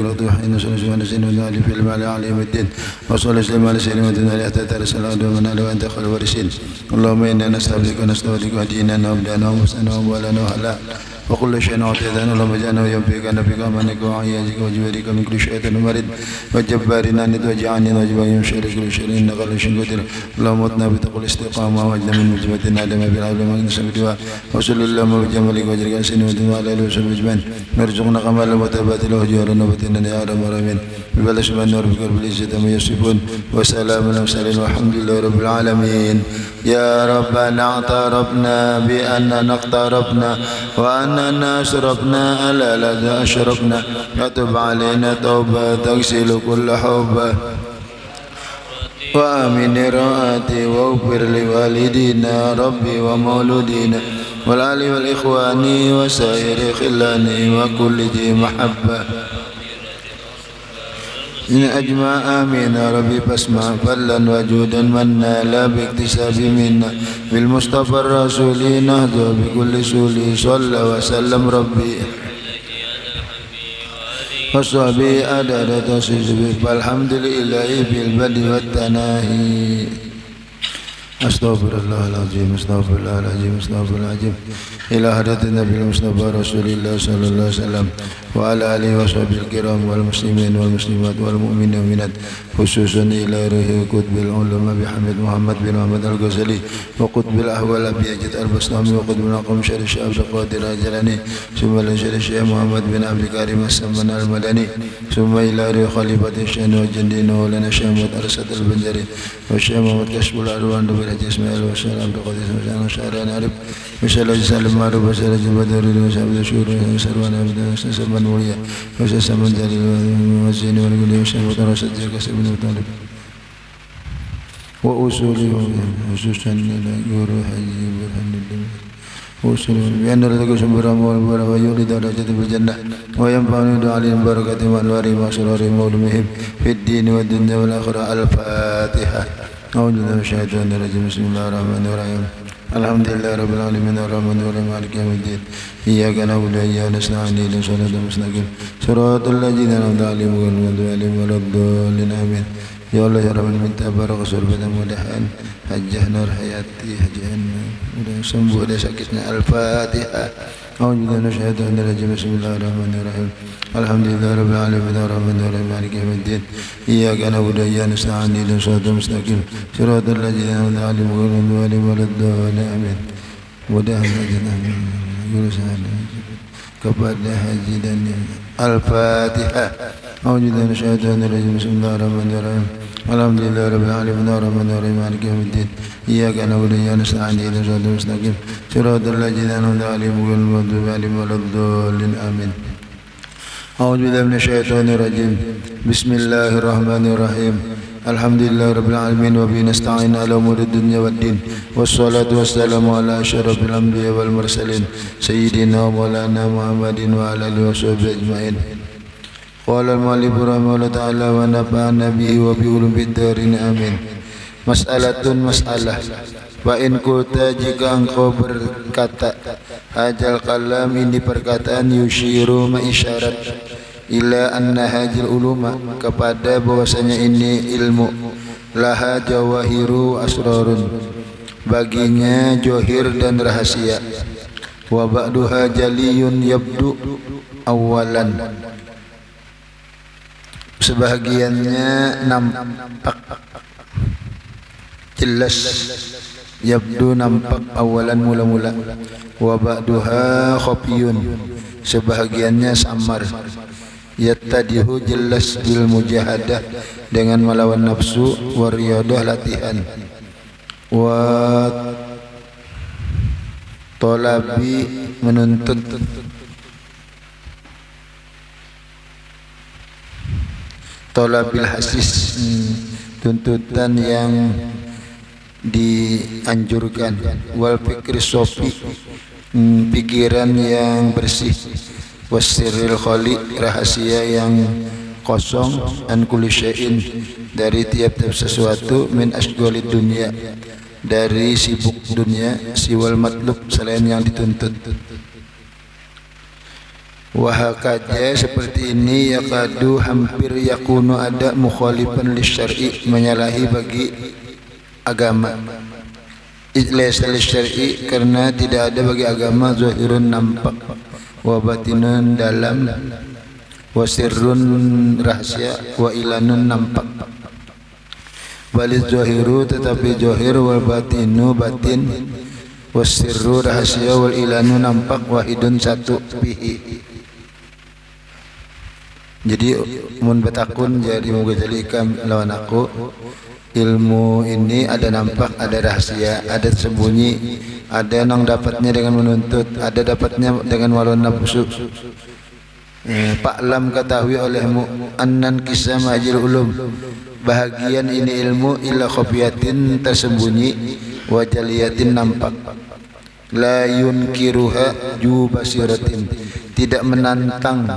حين سنة سنة ألف المال عليهم الدين وصلى وسلم على سيدنا ودنا لأتى ترسل ومن على وأنت خير الوارثين. اللهم إنا نستغفرك ونستودعك ديننا وابدانا ومسنا وأموالنا وأهلنا وكل شيء أعطيتنا. اللهم اجعلنا وينفيك نبيك منك وعياذك وجبرك من كل شيطان مريض وجبارنا ند وجعلنا وجبا من شر كل شر إنك على شيء قدير. اللهم اتنا بتقوى الاستقامة واجعلنا من مجبتنا لما في العالم من سبتها وصلى اللهم بجمالك وجهك على سيدنا ودنا وعلى آله وصحبه أجمعين. نرزقنا كمال المتبادل وجوهرنا وبتنا يا رب العالمين. ببلش من نور بقلب العزة ما يصفون وسلام المرسلين والحمد لله رب العالمين. يا ربنا اعترفنا بأننا اقتربنا وأننا أشرفنا على لدى أشرفنا فتب علينا توبة تغسل كل حب وآمن رأتي واغفر لوالدينا ربي ومولودينا والآل والإخوان وسائر خلاني وكل ذي محبة إن أجمع آمين ربي فاسمع فلا وجودا منا لا باكتساب منا بالمصطفى الرسول نهض بكل سولي صلى وسلم ربي وصحبه أداد تصيبه فالحمد لله بالبدء والتناهي. أستغفر الله العظيم أستغفر الله العظيم أستغفر الله العظيم إلى حضرة النبي المصطفى رسول الله صلى الله عليه وسلم وعلى آله وصحبه الكرام والمسلمين والمسلمات والمؤمنين والمؤمنات خصوصا إلى روح قطب العلماء بحمد محمد بن محمد الغزالي وقطب الأحوال أبي أجد البسطامي وقطب الأقوم شر الشيخ عبد القادر الجيلاني ثم إلى شر الشيخ محمد بن عبد الكريم السمن المدني ثم إلى روح خليفة الشين والجندين ولنا الشيخ محمد أرسد البنجري والشيخ محمد كشف الألوان إسماعيل والشيخ عبد القادر وشعران عرب وشيخ سالم معروف وشيخ البدر وشعب الشهور وسلمان عبد وسلمان وليا وشيخ سلمان جليل والزين والقلي وشيخ مترشد كسب بن طالب وأصولي وخصوصا إلى جروح حجي برهان الله وأصولي بأن رزق سمبرا والبرا ويولد درجة بالجنة وينفعني عليهم بركة وأنوارهم وأسرارهم وعلومهم في الدين والدنيا والآخرة. الفاتحة. أعوذ بالله من الشيطان الرجيم. بسم الله الرحمن الرحيم. الحمد لله رب العالمين الرحمن الرحيم مالك يوم الدين إياك نعبد وإياك نستعين اهدنا الصراط المستقيم صراط الذين أنعمت عليهم غير المغضوب عليهم ولا الضالين آمين. يا الله يا رب من تبارك وسلم ودحان حجنا الحياتي حجنا ولا سمبو ولا سكتنا. الفاتحة. أعوذ بالله من الشيطان الرجيم. بسم الله الرحمن الرحيم. الحمد لله رب العالمين الرحمن الرحيم مالك يوم الدين إياك نعبد وإياك نستعين اهدنا الصراط المستقيم صراط الذين أنعمت عليهم غير المغضوب عليهم ولا الضالين آمين. kepada haji dan Al-Fatihah. A'udzu billahi minasyaitonir rajim. Bismillahirrahmanirrahim. Alhamdulillah rabbil alamin arrahmanir rahim maliki yaumiddin iyyaka na'budu wa iyyaka nasta'in ihdinas siratal mustaqim siratal ladzina an'amta 'alaihim ghairil maghdubi 'alaihim waladdallin amin. A'udzu billahi minasyaitonir rajim. Bismillahirrahmanirrahim. Alhamdulillah rabbil alamin wa bihi nasta'in 'ala umuri dunya waddin wassalatu wassalamu ala asyrafil anbiya'i wal mursalin sayyidina wa maulana Muhammadin wa ala alihi washabbihi ajma'in. Qala al-mu'allif rahimahullah ta'ala wa nafa'ana bihi wa bi ulumid darin amin. Mas'alatun mas'alah. Wa in qulta, jika engkau berkata, hajal kalam, ini perkataan, yushiru mengisyarat, ila anna hajil uluma, kepada bahwasanya ini ilmu, laha jawahiru asrarun, baginya johir dan rahasia, wa ba'duha jaliyun yabdu awalan, sebahagiannya nampak jelas, yabdu nampak awalan mula-mula, wa ba'duha khafiyun, sebahagiannya samar, yattadihu jelas bil mujahadah, dengan melawan nafsu, wa riyadah latihan, wa tolabi menuntut, tolabil hasis tuntutan yang dianjurkan, wal fikri sofi pikiran yang bersih, wasirril khali rahasia yang kosong, an kulli syai'in dari tiap-tiap sesuatu, min asghalid dunya dari sibuk dunia, siwal matlub selain yang dituntut. Wahakaja seperti ini yakadu hampir yakunu ada mukhalifan lisyar'i, menyalahi bagi agama. Laysa lisyar'i, karena tidak ada bagi agama zahirun nampak, wa batinun dalam, wa sirrun rahasia, wa ilanun nampak. Balik zahiru tetapi zahir, wal batinu batin, wa sirru rahasia, wal ilanu nampak, wahidun satu bihi. Jadi mun betakun jadi moga jalikam lawan aku, ilmu ini ada nampak, ada rahasia, ada tersembunyi, ada yang dapatnya dengan menuntut, ada dapatnya dengan walon nafsu. Paklam ketahui olehmu annan kisah majil ulum, bahagian ini ilmu illa khafiyatin tersembunyi, wa jaliyatin nampak. La yunkiruha ju basiratin, tidak menantang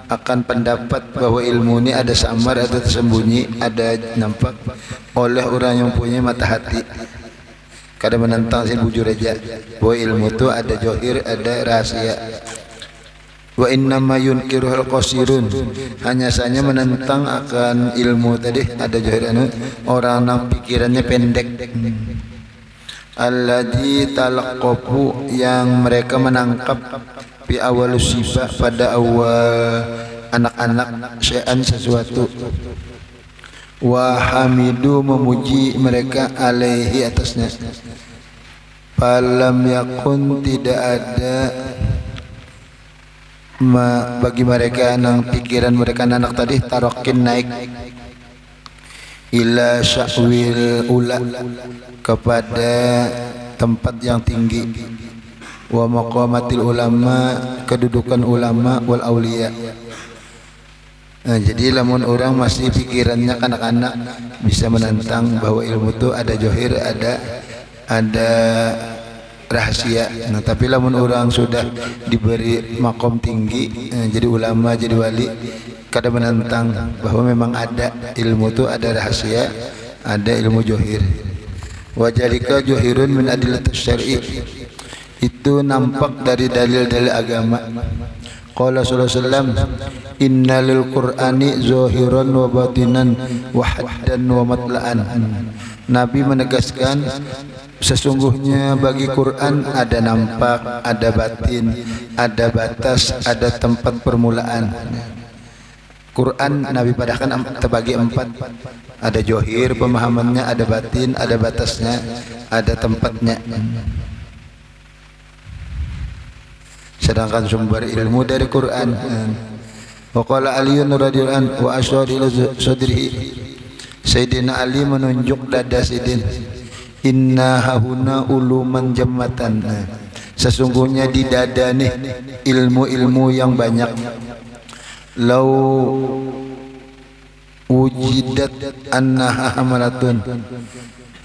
akan pendapat bahwa ilmu ini ada samar, ada tersembunyi, ada nampak oleh orang yang punya mata hati. Kadang menantang sin bujur aja bahwa ilmu itu ada johir, ada rahasia. Wa innama yunkiruhal qasirun, hanya saja menentang akan ilmu tadi ada johir orang yang pikirannya pendek. Alladzi talaqqafu, yang mereka menangkap bi awal sifat, pada awal anak-anak syai'an sesuatu, wa hamidu memuji mereka alaihi atasnya. Falam yakun, tidak ada bagi mereka yang pikiran mereka anak tadi tarokin naik ila sya'wil ula, kepada tempat yang tinggi, wa maqamatil ulama, kedudukan ulama, wal auliya. Jadi lamun orang masih pikirannya kanak-kanak bisa menantang bahwa ilmu itu ada johir, ada rahasia. Tapi lamun orang sudah diberi makom tinggi, jadi ulama, jadi wali, kadang menantang bahwa memang ada ilmu itu ada rahasia, ada ilmu johir. Wajalika johirun min adillatus syar'i, itu nampak dari dalil-dalil agama. Qala sallallahu alaihi wasallam, innalil qur'ani zahiran wa batinan wa haddan wa matla'an. Nabi menegaskan sesungguhnya bagi Quran ada nampak, ada batin, ada batas, ada tempat permulaan. Quran Nabi padahkan terbagi empat, ada johir pemahamannya, ada batin, ada batasnya, ada tempatnya. Sedangkan sumber ilmu dari Quran. Wa qala Aliun radhiyallahu anhu wa asyara ila sadrihi, Sayyidina Ali menunjuk dada Sayyidin, inna hahuna uluman jammatan, sesungguhnya di dada nih ilmu-ilmu yang banyak. Lau wujidat annaha hamalatun,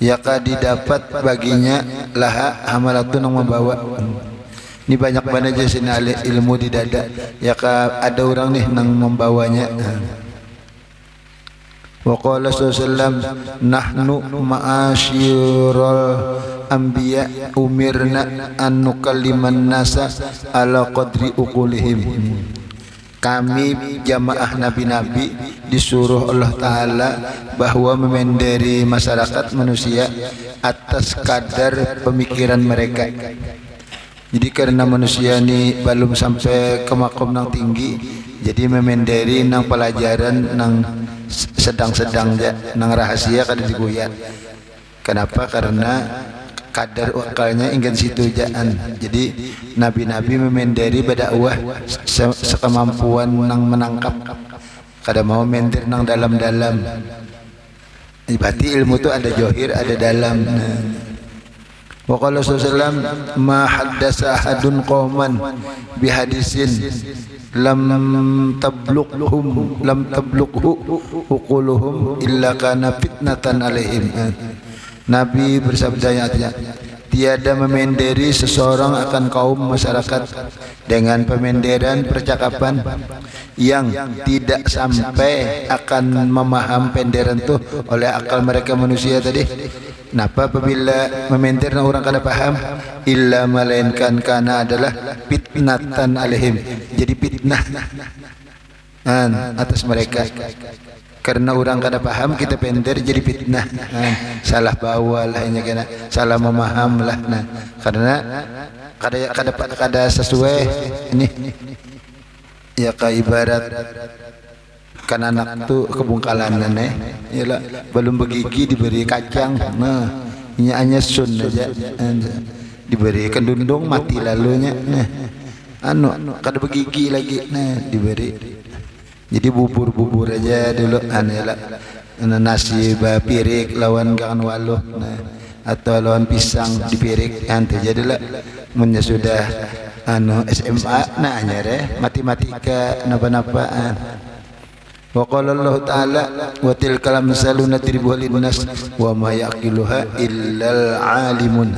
yaka didapat baginya laha hamalatun yang membawa. Ini banyak banget aja sini ilmu di dada, yaka ada orang nih yang membawanya. Wa qala sallallahu nahnu ma'asyiral anbiya umirna an nukalliman nasa ala qadri uqulihim. Kami jamaah nabi-nabi disuruh Allah Ta'ala bahwa memenderi masyarakat manusia atas kadar pemikiran mereka. Jadi karena manusia ini belum sampai ke makom yang tinggi, jadi memenderi nang pelajaran nang sedang-sedang nang rahasia kada diguyat. Kenapa? Karena kadar wakalnya ingin situ jaan. Jadi nabi-nabi memenderi berdakwah sekemampuan nang menangkap, kada mau mender nang dalam-dalam. Berarti ilmu itu ada johir, ada dalam. Wa qala sallallahu ma haddasa ahadun qauman bihadisin lam tablughu uquluhum illa kana fitnatan alaihim. Nabi bersabda, tiada memenderi seseorang akan kaum masyarakat dengan pemenderan percakapan yang tidak sampai akan memaham penderan itu oleh akal mereka manusia tadi. Kenapa apabila mementer orang kada paham? Illa melainkan karena adalah fitnatan alaihim, jadi fitnah atas mereka. Karena orang kada paham kita penter jadi fitnah, salah bawa lah, kena salah memaham lah. Nah, karena kada sesuai ini ya, kayak ibarat kan anak tuh kebungkalan yalah, belum bergigi diberi kacang, nah ini hanya sun aja, diberi kendundung mati lalunya, nah kada bergigi lagi, nah diberi jadi bubur aja dulu, yalah, nasi pirik lawan kawan waluh, nah atau lawan pisang di pirik, nanti jadilah munya sudah SMA, nah nyare matematika napa-napaan. Wa qala Allah Ta'ala wa tilkal amsalu nadribuha linnas wa ma yaqiluha illal alimun.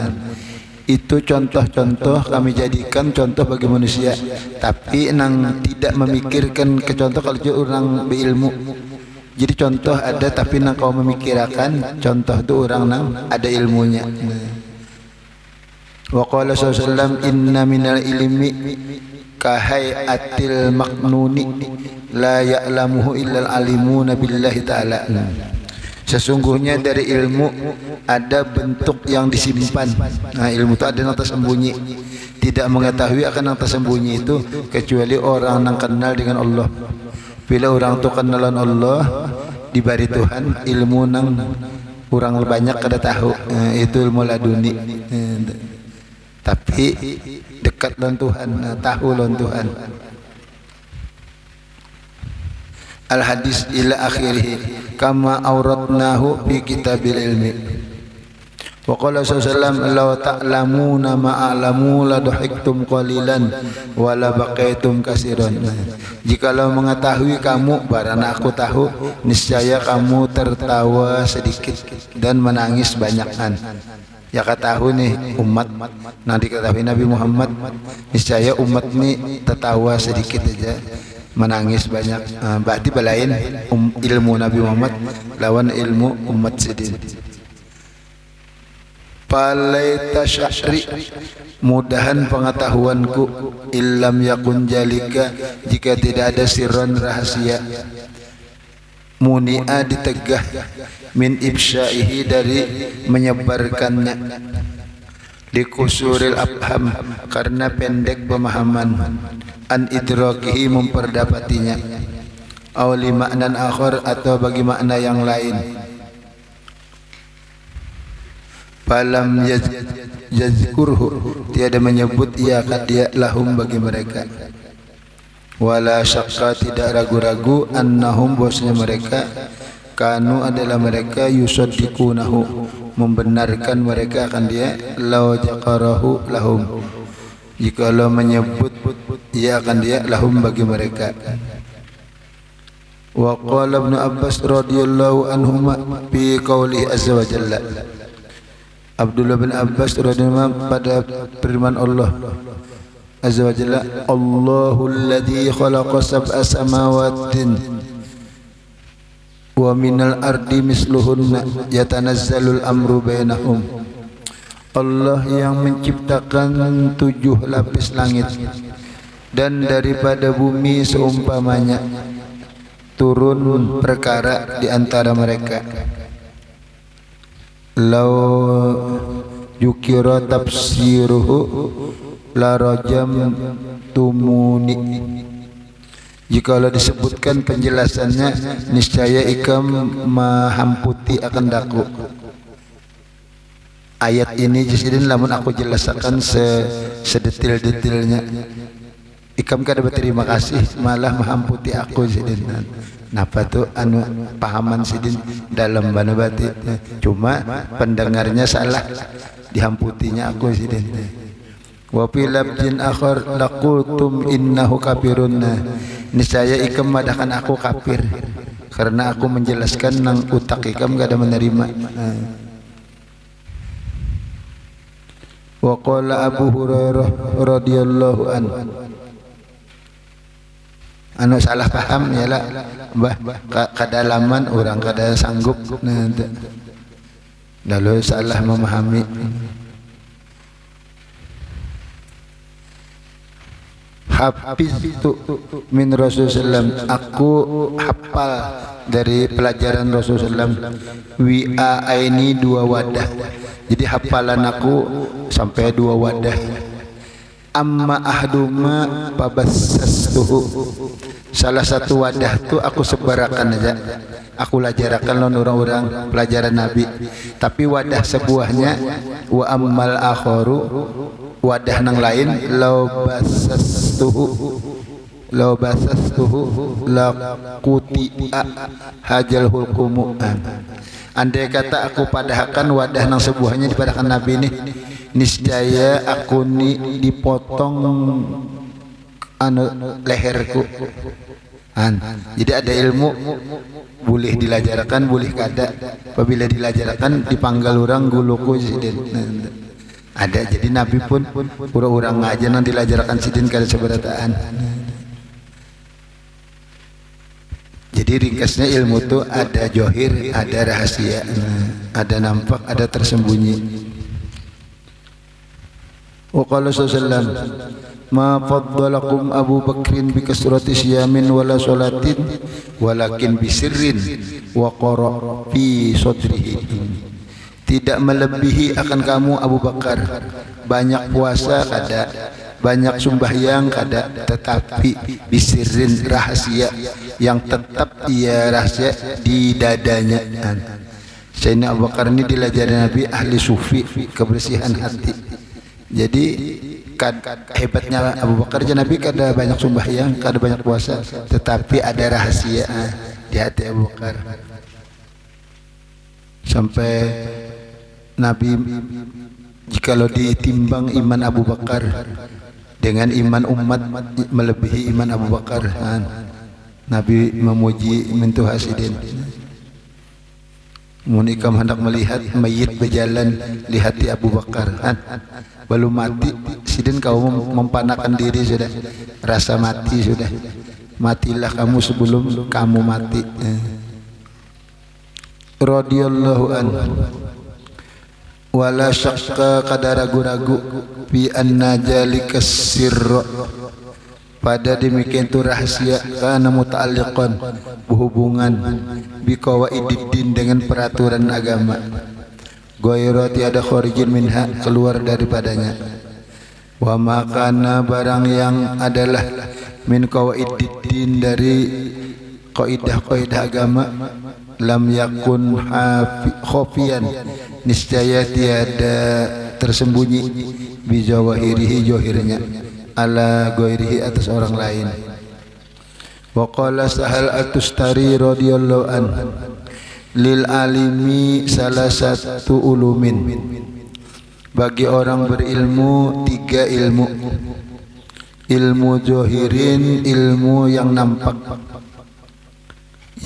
Itu contoh-contoh kami jadikan contoh bagi manusia, tapi nang tidak memikirkan ke contoh kalau orang berilmu. Jadi contoh ada tapi nang kau memikirkan contoh itu orang nang ada ilmunya. Wa qala sallallahu inna minal ilmi kahayatil maknuni la ya'lamuhu illal alimuna billahi ta'ala. Sesungguhnya dari ilmu ada bentuk yang disimpan. Nah, ilmu itu ada yang tersembunyi, tidak mengetahui akan yang tersembunyi itu kecuali orang yang kenal dengan Allah. Bila orang itu kenalan Allah, diberi Tuhan ilmu nang orang banyak kada tahu, itu ilmu laduni. Tapi dekat dengan Tuhan, tahu dengan Tuhan. Al-hadis ila akhirih kama auratnahu fi kitabil ilmi. Wa qala sallallahu law ta'lamuna ma a'lamu la dhahiktum qalilan wa la baqaitum katsiran. Jikalau mengetahui kamu barana aku tahu, niscaya kamu tertawa sedikit dan menangis banyakan. Ya ketahui nih umat, nanti ketahui Nabi Muhammad, niscaya umat ini tertawa sedikit aja, menangis banyak. Berarti balain ilmu Nabi Muhammad lawan ilmu umat sidin. Palaita syahri, mudahan pengetahuanku, illam yakun jalika, jika tidak ada sirron rahasia, muni'a ditegah, min ibsyaihi dari menyebarkannya, dikusuril abham karena pendek pemahaman, an idrakihi memperdapatinya, aw li ma'nan akhar atau bagi makna yang lain. Falam yazkurhu, tiada menyebut ia dia lahum bagi mereka. Wala syakka, tidak ragu-ragu, annahum bosnya mereka, kanu adalah mereka, yusaddiqunahu membenarkan mereka akan dia, law jaqarahu lahum, jikalau menyebut ia akan dia lahum bagi mereka. Wa qala Ibnu Abbas radhiyallahu anhuma fi qoulihi azza wa jalla, Abdullah bin Abbas radhiyallahu anhu pada firman Allah azza wa jalla, Allahul ladzi khalaqa sab'a samawatin wa minal ardi misluhunna yatanazzalul amru bainahum. Allah yang menciptakan 7 lapis langit dan daripada bumi seumpamanya turun perkara di antara mereka. Law yukira tafsiruhu la rajam tumuni, jikalau disebutkan penjelasannya niscaya ikam mahamputi akan daku. Ayat ini jisidin lamun aku jelaskan sedetil-detilnya, ikam kada berterima kasih malah mahamputi aku sidin. Napa tuh anu pahaman sidin dalam bana batin, cuma pendengarnya salah, dihamputinya aku sidin. Wa fi labjin akhar laqultum innahu kafirun, niscaya ikam madakan aku kafir karena aku menjelaskan nang utak ikam gak ada menerima. Wa qala Abu Hurairah radhiyallahu anhu, anu salah paham yalah bah kadalaman orang kada sanggup lalu salah memahami. Hafiztu min Rasulullah, aku hafal dari pelajaran Rasulullah wi'a ini 2 wadah. Jadi hafalan aku sampai 2 wadah. Amma ahduma pabassastuhu, salah satu wadah tu aku sebarakan aja, aku lajarakan lawan orang-orang pelajaran Nabi. Tapi wadah sebuahnya wa ammal akharu, wadah nang lain law basastuhu la quti'a hajal hulqumu. Andai kata aku padahkan wadah nang sebuahnya dipadahkan Nabi ini, niscaya aku ni dipotong anu leherku. Jadi ada ilmu boleh dilajarkan, boleh kada. Apabila dilajarkan dipanggal orang guluku sidin. Ada, jadi Nabi pun orang aja nang dilajarkan sidin kada seberataan. Jadi ringkasnya ilmu itu ada johir, ada rahasia, ada nampak, ada tersembunyi. Wa qala sallallahu ma faddalakum Abu Bakrin bi kasrati siyamin wala salatin walakin bisirrin wa qara fi sadrihi. Tidak melebihi akan kamu Abu Bakar banyak puasa kada, banyak sembahyang kada, tetapi bisirrin rahasia yang tetap ia rahasia di dadanya. Sayyidina Abu Bakar ini dilajari Nabi ahli sufi, kebersihan hati. Jadi hebatnya Abu Bakar aja Nabi kada banyak sembahyang, kada banyak puasa, tetapi ada rahasia di hati Abu Bakar. Sampai Nabi jikalau ditimbang iman Abu Bakar dengan iman umat melebihi iman Abu Bakar, Nabi memuji mintu hasidin. Munikam hendak melihat mayit berjalan, lihati Abu Bakar, belum mati sidin kau mempanakan diri sudah, rasa mati sudah, matilah kamu sebelum kamu mati. Radhiyallahu anhu. Wala syakka kada ragu-ragu bi anna jalika sirra, pada demikian itu rahasia kana muta'alliqan berhubungan bi qawaididdin dengan peraturan agama, ghairu tiada kharijin minha keluar daripadanya. Wa makana barang yang adalah min qawaididdin dari kaidah-kaidah agama, lam yakun khafiyan niscaya tiada tersembunyi bijawahirihi johirnya ala ghairihi atas orang lain. Wa qala Sahal At-Tustari radhiyallahu an, lil alimi salah satu ulumin, bagi orang berilmu 3 ilmu. Ilmu johirin, ilmu yang nampak,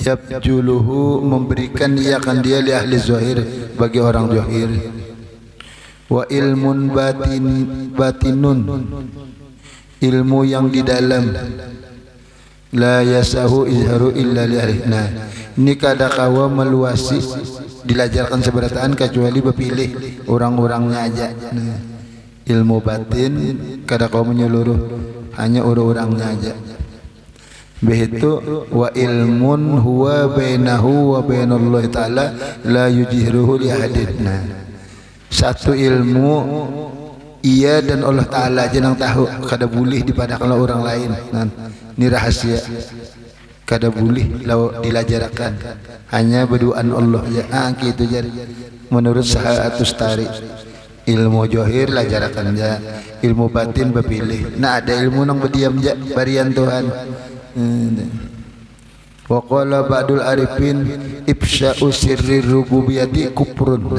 yabjuluhu memberikan ia akan dia li ahli zahir, bagi orang zahir. Wa ilmun batinun, ilmu yang di dalam, la yasahu izharu illa li ahlina, ini kada kawa meluasi dilajarkan seberataan kecuali berpilih orang-orangnya aja. Ilmu batin kada kawa menyeluruh, hanya orang-orangnya aja. Begitu wa ilmun huwa bainahu wa bainallahi ta'ala la yujhiruhu li ahadin. Satu ilmu ia dan Allah Ta'ala aja yang tahu, kada boleh dipadahkan orang lain. Ini rahasia, kada boleh dilajarkan, hanya berduaan Allah ya. Gitu jadi menurut Sahal At-Tustari, ilmu johir lajarakan ja, ilmu batin berpilih. Nah ada ilmu nang berdiam ja barian Tuhan. Wa qala ba'dul arifin ifsya'u sirri rububiyati kufrun,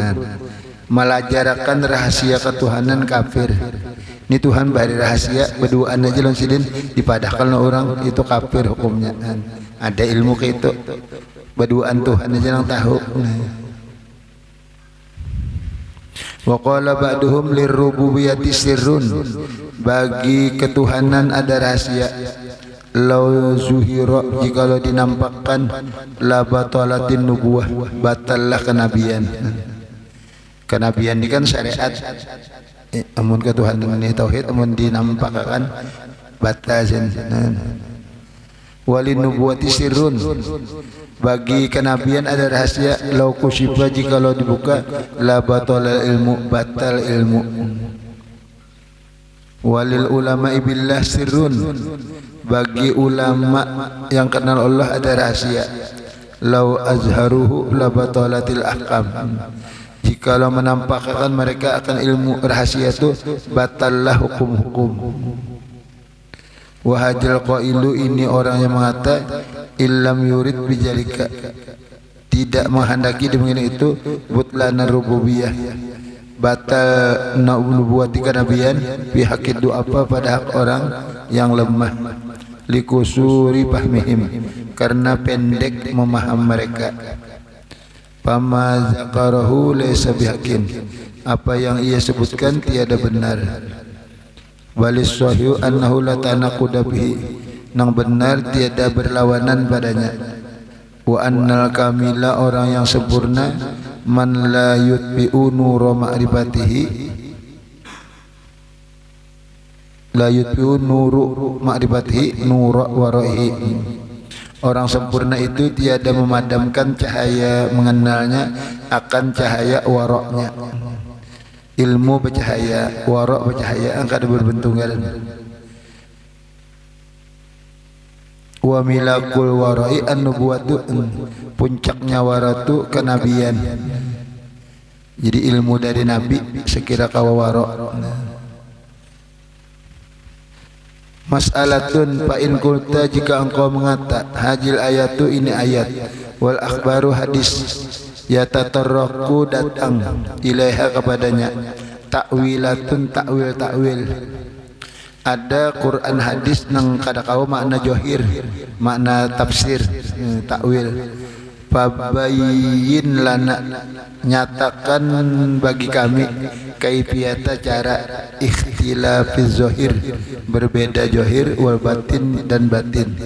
melajarakan rahasia ketuhanan kafir. Ini Tuhan bari rahasia berduaan aja lawan sidin dipadahkan orang itu kafir hukumnya. Ada ilmu ke itu berduaan Tuhan aja yang tahu. Wa qala ba'duhum lirrububiyyati sirrun, bagi ketuhanan ada rahasia. Lau zuhira, jikalau dinampakkan, la batalatin nubuwah, batallah kenabian. Kenabian ini kan syariat. Amun ketuhanan ini tauhid, amun dinampakkan batal. Walin nubuwati sirrun, bagi kenabian ada rahasia. Lau kusyifa, jikalau dibuka, la batalal ilmu, batal ilmu. Walil ulama billah sirrun, bagi ulama yang kenal Allah ada rahasia. Lau azharuhu la batalatil ahkam, jikalau menampakkan mereka akan ilmu rahasia itu, batallah hukum-hukum. Wahajal qailu, ini orang yang mengata, illam yurid bijalika, tidak menghendaki dengan itu, butlana rububiyah, batal nubuwati kenabian, bihaqid du'afa, pada hak orang yang lemah, likusuri fahmihim, karena pendek memaham mereka. Fama zakarahu laysa bihaqqin, apa yang ia sebutkan tiada benar. Walis sahih annahu la tanaquda bihi, nang benar tiada berlawanan padanya. Wa annal kamila, orang yang sempurna, man la yutbi'u nura ma'rifatihi, la yutbi'u nuru ma'rifatihi nura waraihi, orang sempurna itu tiada memadamkan cahaya mengenalnya akan cahaya waroknya. Ilmu bercahaya, warok bercahaya, angkat berbentungan. Wa milakul warai an-nubuwatu, puncaknya waratu kenabian. Jadi ilmu dari nabi sekira kawa warok. Mas'alatun, fa in qulta, jika engkau mengata, hajil ayatu, ini ayat, wal akhbaru, hadis, yatatarraku, datang, ilaiha, kepadanya, takwilatun, takwil. Ada Quran hadis nang kada kau makna johir, makna tafsir, takwil. Fabayyin lana, nyatakan bagi kami, kaifiyata, cara, ikhtilafiz zohir, berbeda johir, wal batin, dan batin.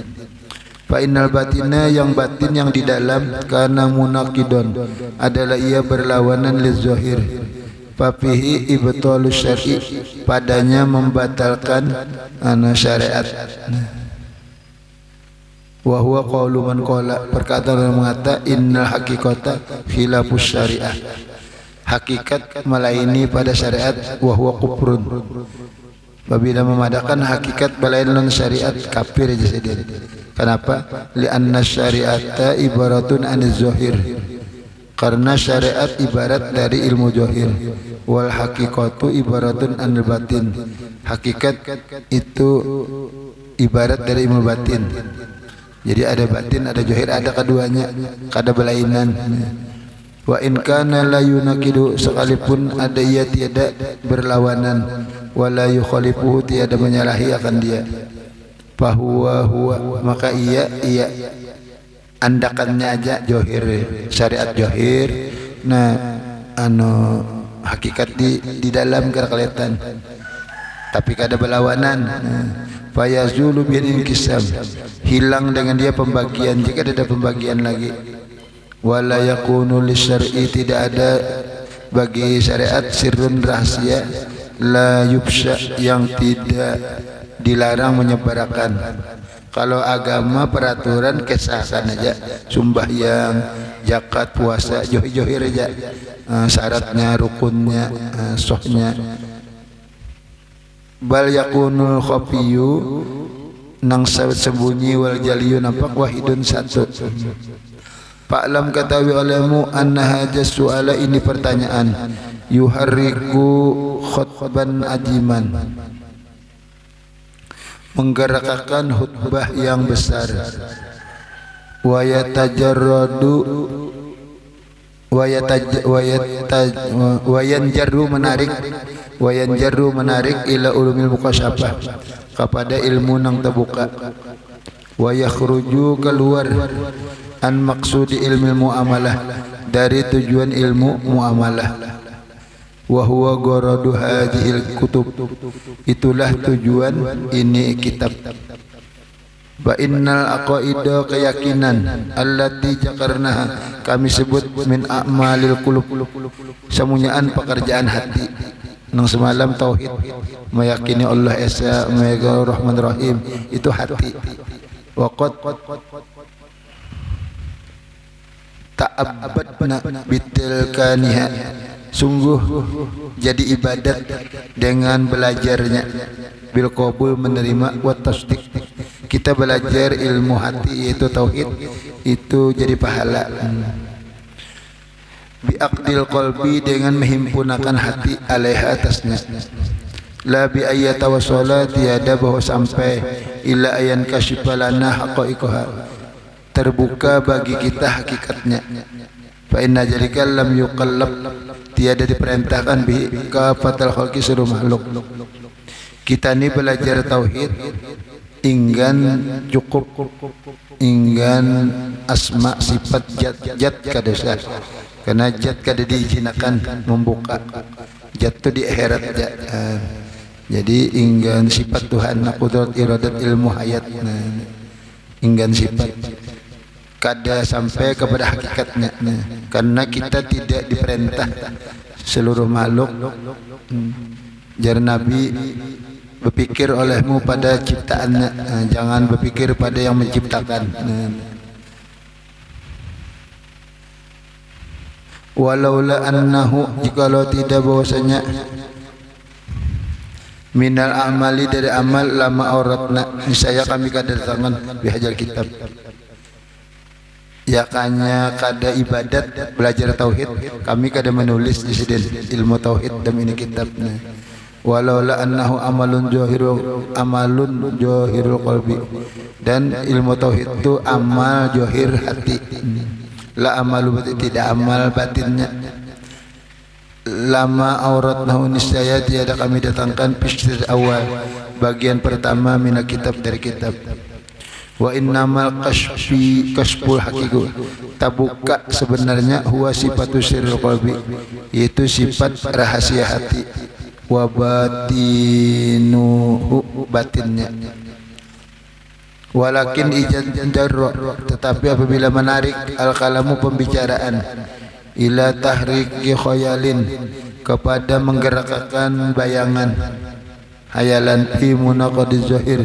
Fa innal batina, yang batin yang di dalam, kana munaqidon, adalah ia berlawanan lizohir. Fa fihi ibtalus syar'i, padanya membatalkan syariat. Wa huwa qaulu man qala, perkataan yang mengata, innal haqiqata khilafus syariah, hakikat melaini pada syariat, wa huwa kufrun, apabila memadakan hakikat belainan syariat, kafir aja sendiri. Kenapa? Li'anna syariata ibaratun aniz zohir, karena syariat ibarat dari ilmu zohir. Wal haqiqatu ibaratun anil batin, hakikat itu ibarat dari ilmu batin. Jadi ada batin, ada zohir, ada keduanya, kada belainan. Wa in kana la yunaqidu, sekalipun ada ia tiada berlawanan, wala yukhalifuhu, tiada menyalahi akan dia. Fahuwa huwa, maka ia andakannya aja johir, syariat johir. Nah, hakikat di dalam kelihatan, tapi kada berlawanan. Fayazulu bil inkisam, hilang dengan dia pembagian, jika ada pembagian lagi. Wala yakunu lisyar'i, tidak ada bagi syariat, sirrun, rahasia, la yubsya, yang tidak dilarang menyebarkan. Kalau agama peraturan kesahkan aja, sembahyang, zakat, puasa, johir aja, syaratnya, rukunnya, sohnya. Bal yakunul khafiyu, nang sembunyi, wal jaliyu, nampak, wahidun, satu. Fa'lam, ketahui olehmu, anna hajas su'ala, ini pertanyaan, yuharriku khutban ajiman, menggerakkan khutbah yang besar. Wa yatajarradu, wa yanjarru menarik, ila ulumil mukasyafah, kepada ilmu nang terbuka. Wa yakhruju, keluar, an maksudi ilmu muamalah, dari tujuan ilmu muamalah. wa huwa gharadu hadhil kutub, itulah tujuan ini kitab. Wa innal aqaida, keyakinan, allati jakarnaha, kami sebut min a'malil qulub, semunyaan pekerjaan hati. Nang semalam tauhid, meyakini Allah Esa, Mega Rahman Rahim, itu hati. Waqad ta'abbadna bitilkaniha, sungguh jadi ibadat dengan belajarnya, bil qabul, menerima, wa tasdiq, kita belajar ilmu hati yaitu tauhid, itu jadi pahala. Bi aqdil qalbi, dengan menghimpunkan hati, alaiha, atasnya. La bi ayyata wasala, tiada bahwa sampai, ila ayan kasyifalana haqaiqaha, terbuka bagi kita hakikatnya. Fa inna jalika lam yuqallab, tiada diperintahkan bi kafatal khalqi, seluruh makhluk. Kita ini belajar tauhid inggan cukup, inggan asma sifat jat kadesa, karena jat kada diizinakan membuka, jat itu di akhirat jat. Jadi inggan sifat Tuhan, qudrat, iradat, ilmu, hayat, inggan sifat kada sampai kepada hakikatnya, karena kita tidak diperintah seluruh makhluk. Jar Nabi, berpikir olehmu pada ciptaannya, jangan berpikir pada yang menciptakan. Walaula annahu, jikalau tidak bahwasanya, minal amali, dari amal, lama auratna, niscaya kami kedatangan bihajal kitab, yakanya kada ibadat belajar tauhid, kami kada menulis di sini ilmu tauhid dalam ini kitab. Walaula annahu amalun johirul qalbi, dan ilmu tauhid itu amal johir hati, la amalu batin, tidak amal batinnya. Lama auratnahu, niscaya tiada kami datangkan pisir awal, bagian pertama mina kitab, dari kitab. Wa innamal kasful haqiqu, tabuka sebenarnya, huwa sifatu sirrul qalbi, yaitu sifat rahasia hati, wa batinuhu, batinnya. Walakin ijan jarra, tetapi apabila menarik al-kalamu, pembicaraan, ila tahriki khayalin, kepada menggerakkan bayangan, hayalan, fi munaqadiz zahir,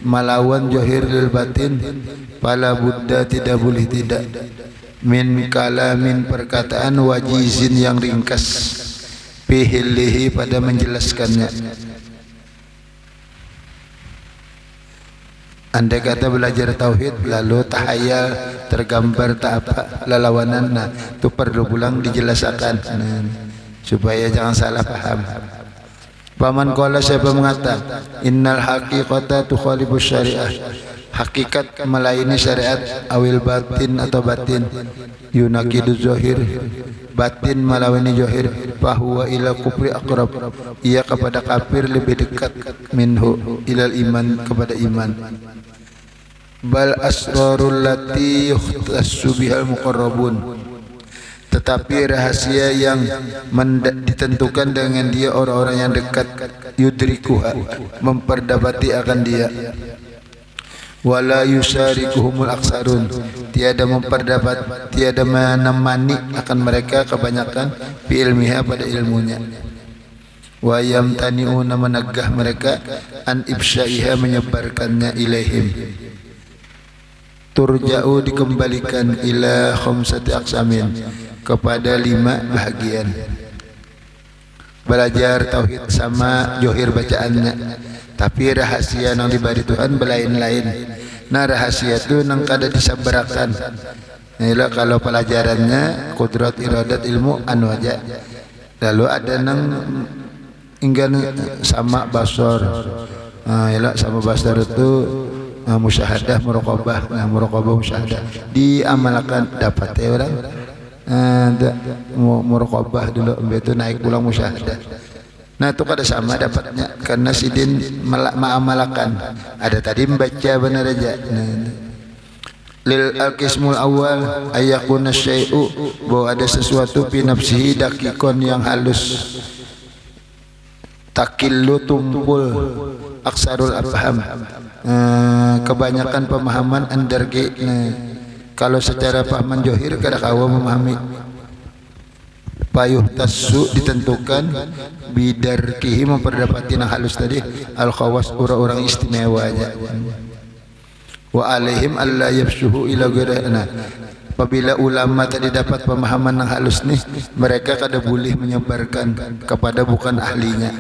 malawan johir lil batin, fala buddha, tidak boleh tidak, min kalamin, perkataan, wajizin, yang ringkas, fihilihi, pada menjelaskannya. Andai kata belajar tauhid lalu tahayal, tergambar tak apa lalawanan, nah itu perlu pulang dijelaskan, supaya jangan salah paham. Paman qala, siapa mengatakan, innal haqiqata tukhalifus syariah, hakikat melayani syariat, awil batin, atau batin, yunakidu zahir, batin melawani zahir, fahuwa ila kufri aqrab, ia kepada kafir lebih dekat, minhu ilal iman, kepada iman. Bal asrarul lati yukhtassu bihal muqarrabun, tetapi rahasia yang ditentukan dengan dia orang-orang yang dekat, yudrikuha, memperdapati akan dia. Wala yusarikuhumul aksarun, tiada memperdapat, tiada menemani akan mereka kebanyakan, fi ilmiha, pada ilmunya. Wa yamtani'una, menegah mereka, an ibsyaiha, menyebarkannya, ilaihim. Turja'u, dikembalikan, ila khamsati aqsamin, kepada 5 bahagian. Belajar tauhid sama johir bacaannya, tapi rahasia yang diberi Tuhan belain-lain. Nah rahasia itu nang kada disabarakan. Inilah kalau pelajarannya kudrat, iradat, ilmu, anu aja. Lalu ada nang inggan sama basar. Ialah sama basar itu musyahadah, muraqabah. Nah muraqabah, musyahadah diamalkan, dapat ya orang. Muraqabah dulu, itu naik pulang musyahadah. Nah itu kada sama dapatnya, karena sidin ma'amalakan. Ada tadi membaca benar aja. Lil al-qismul awal ayakuna syai'u, bahwa ada sesuatu fi nafsihi dakikon, yang halus, takillu tumpul aksarul afham, kebanyakan pemahaman andarki. Kalau secara pahaman johir kada kawa memahami. Payuh tasu ditentukan bidarkihi memperdapati yang halus tadi al khawas orang-orang istimewa aja. Wa alaihim alla yafsuhu ila ghairina. Apabila ulama tadi dapat pemahaman yang halus nih, mereka kada boleh menyebarkan kepada bukan ahlinya.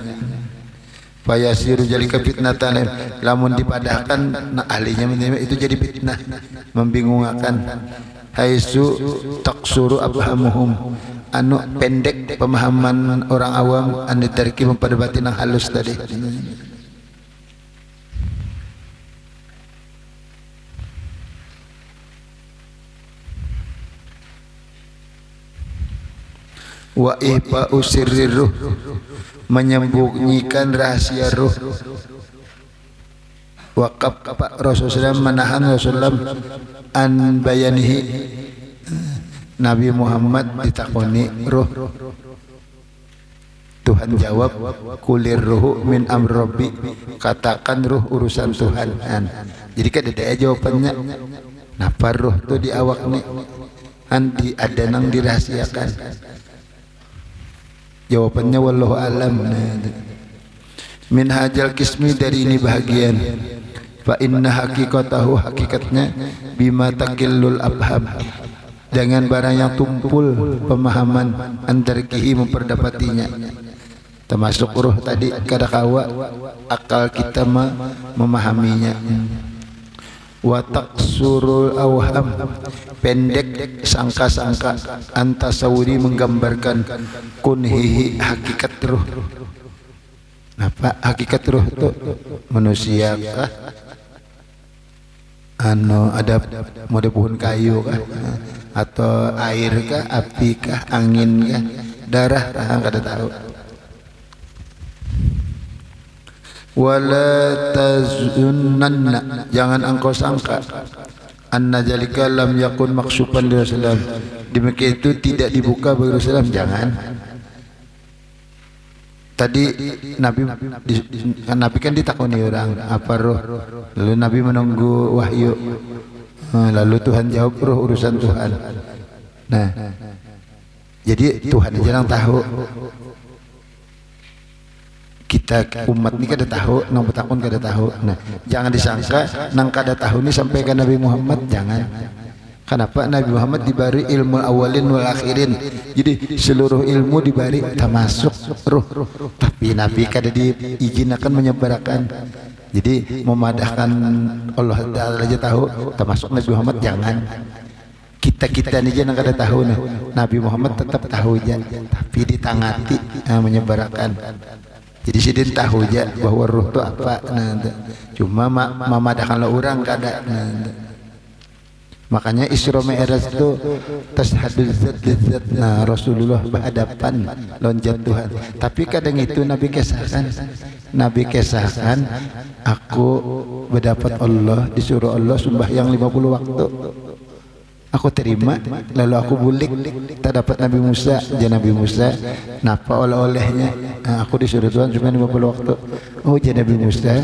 Fayasiru jalika fitnatan, lamun dipadahkan nah ahlinya itu jadi fitnah, membingungkan. Haitsu taksuru abhamuhum, anu pendek pemahaman orang awam anu tariki memperdebatin yang halus tadi. Wa ihfa'u sirrir ruh, menyembunyikan rahasia ruh. Waqaf Rasulullah menahan Rasulullah an bayanihi, Nabi Muhammad ditakoni ruh, Tuhan jawab kulir ruhu min amri rabbi, katakan ruh urusan Tuhan. Jadi kan ada jawabannya, napa ruh tu di awak ni anti ada nang dirahasiakan. Jawabannya wallahu alam. Min hajal kismi, dari ini bahagian. Fa inna haqiqatahu, hakikatnya bima takillul abham, dengan barang yang tumpul pemahaman antarkihi memperdapatinya, termasuk ruh tadi kada kawa akal kita memahaminya. Wa taqsurul awham, pendek sangka-sangka, antasawuri menggambarkan kunhihi hakikat ruh. Apa hakikat ruh itu? Manusia kah? Ada mode pohon kayu kah? Atau air kah? Api kah? Angin kah? Darah kah? Kada tahu. Wala tazunnanna, jangan engkau sangka anna jalika lam yakun maksufan li Rasulullah, demikian itu tidak dibuka bagi Rasulullah. Jangan. Tadi Nabi kan ditakoni orang apa roh, lalu Nabi menunggu wahyu, lalu Tuhan jawab roh urusan Tuhan. Nah, jadi Tuhan aja yang tahu. Kita umat ini kada tahu, nang betakun kada tahu. Nah, jangan disangka nang kada tahu ini sampai ke Nabi Muhammad, jangan. Kenapa? Nabi Muhammad diberi ilmu awalin wal akhirin. Jadi seluruh ilmu diberi termasuk ruh. Tapi Nabi kada diizinkan menyebarkan. Jadi memadahkan Allah Ta'ala aja tahu, termasuk Nabi Muhammad jangan. Kita ini jangan kada tahu nih. Nabi Muhammad tetap tahu aja, tapi ditangati menyebarkan. Jadi sidin tahu aja bahwa ruh itu apa. Cuma memadahkan orang kada. Makanya Isra Mi'raj itu tashhadul zat lidzat. Nah, Rasulullah berhadapan lonjat Tuhan. Tapi kadang itu Nabi kisahkan aku berdapat Allah, disuruh Allah sembahyang 50 waktu. Aku terima, lalu aku bulik, tak dapat Nabi Musa. Jadi Nabi Musa, napa oleh-olehnya? Aku disuruh Tuhan cuma 50 waktu. Oh, jadi Nabi Musa,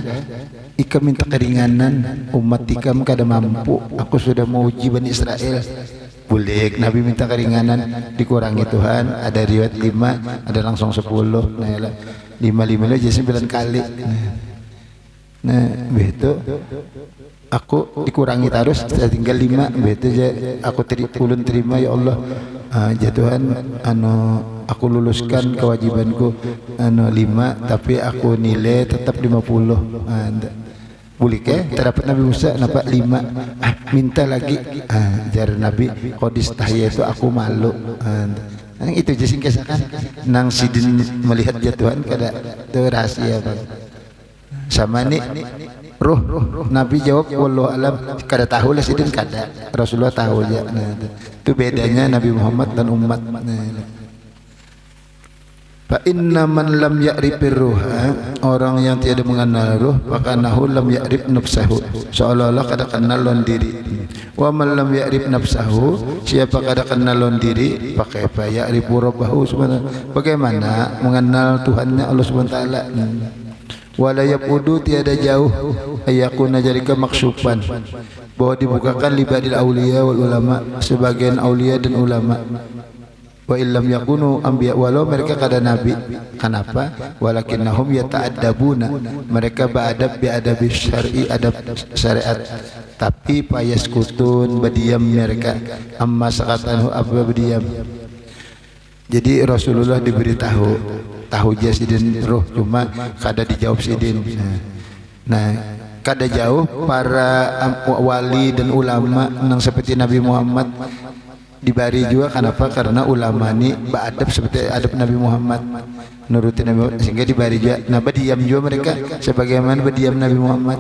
ikam minta keringanan, umat ikam kada mampu. Aku sudah mau uji Bani Israel. Bulik, Nabi minta keringanan, dikurangi Tuhan. Ada riwayat 5, ada langsung 10. Nah, 5 jadi 9 kali. Nah, begitu. Aku dikurangi terus, tinggal 5. Begitu aja. Aku ulun terima ya Allah. Ya Tuhan, aku luluskan kewajibanku 5, tapi aku nilai tetap 50. Boleh ke? Terdapat Nabi Musa dapat 5. Minta lagi. Jar Nabi Qadis tahiyah itu aku malu. Itu je sing kesakan. Nang sidin melihat jatuhan kada itu rahasia bang. Sama ni ruh Nabi jawab wallahu alam, kada tahu lah sidin kada. Rasulullah tahu aja. Itu bedanya Nabi Muhammad dan umat. Fa inna man lam ya'rifir ruha, orang yang tiada mengenal ruh, fakanahu lam ya'rif nafsahu, seolah-olah kada kenal lon diri. Wa man lam ya'rif nafsahu, siapa kada kenal lon diri, fakaifa ya'rifu rabbahu subhanahu, bagaimana mengenal Tuhannya Allah Subhanahu wa taala. Wala yaqudu, tiada jauh ayakuna jalika maksufan, bahwa dibukakan libadil auliya wal ulama, sebagian aulia dan ulama. Wa illam yakunu anbiya, walau mereka kada nabi. Kenapa? Walakinnahum yata'addabuna, mereka beradab bi adabi syar'i, adab syariat, tapi payaskutun, berdiam mereka, amma sakatanhu, apa berdiam. Jadi Rasulullah diberitahu tahu jasidin roh, cuma kada dijawab sidin. Nah, kada jauh para wali dan ulama nang seperti Nabi Muhammad dibari juga. Kenapa? Karena ulama ini beradab seperti adab Nabi Muhammad, nurutin Nabi Muhammad, sehingga dibari juga. Nah, berdiam juga mereka sebagaimana berdiam Nabi Muhammad.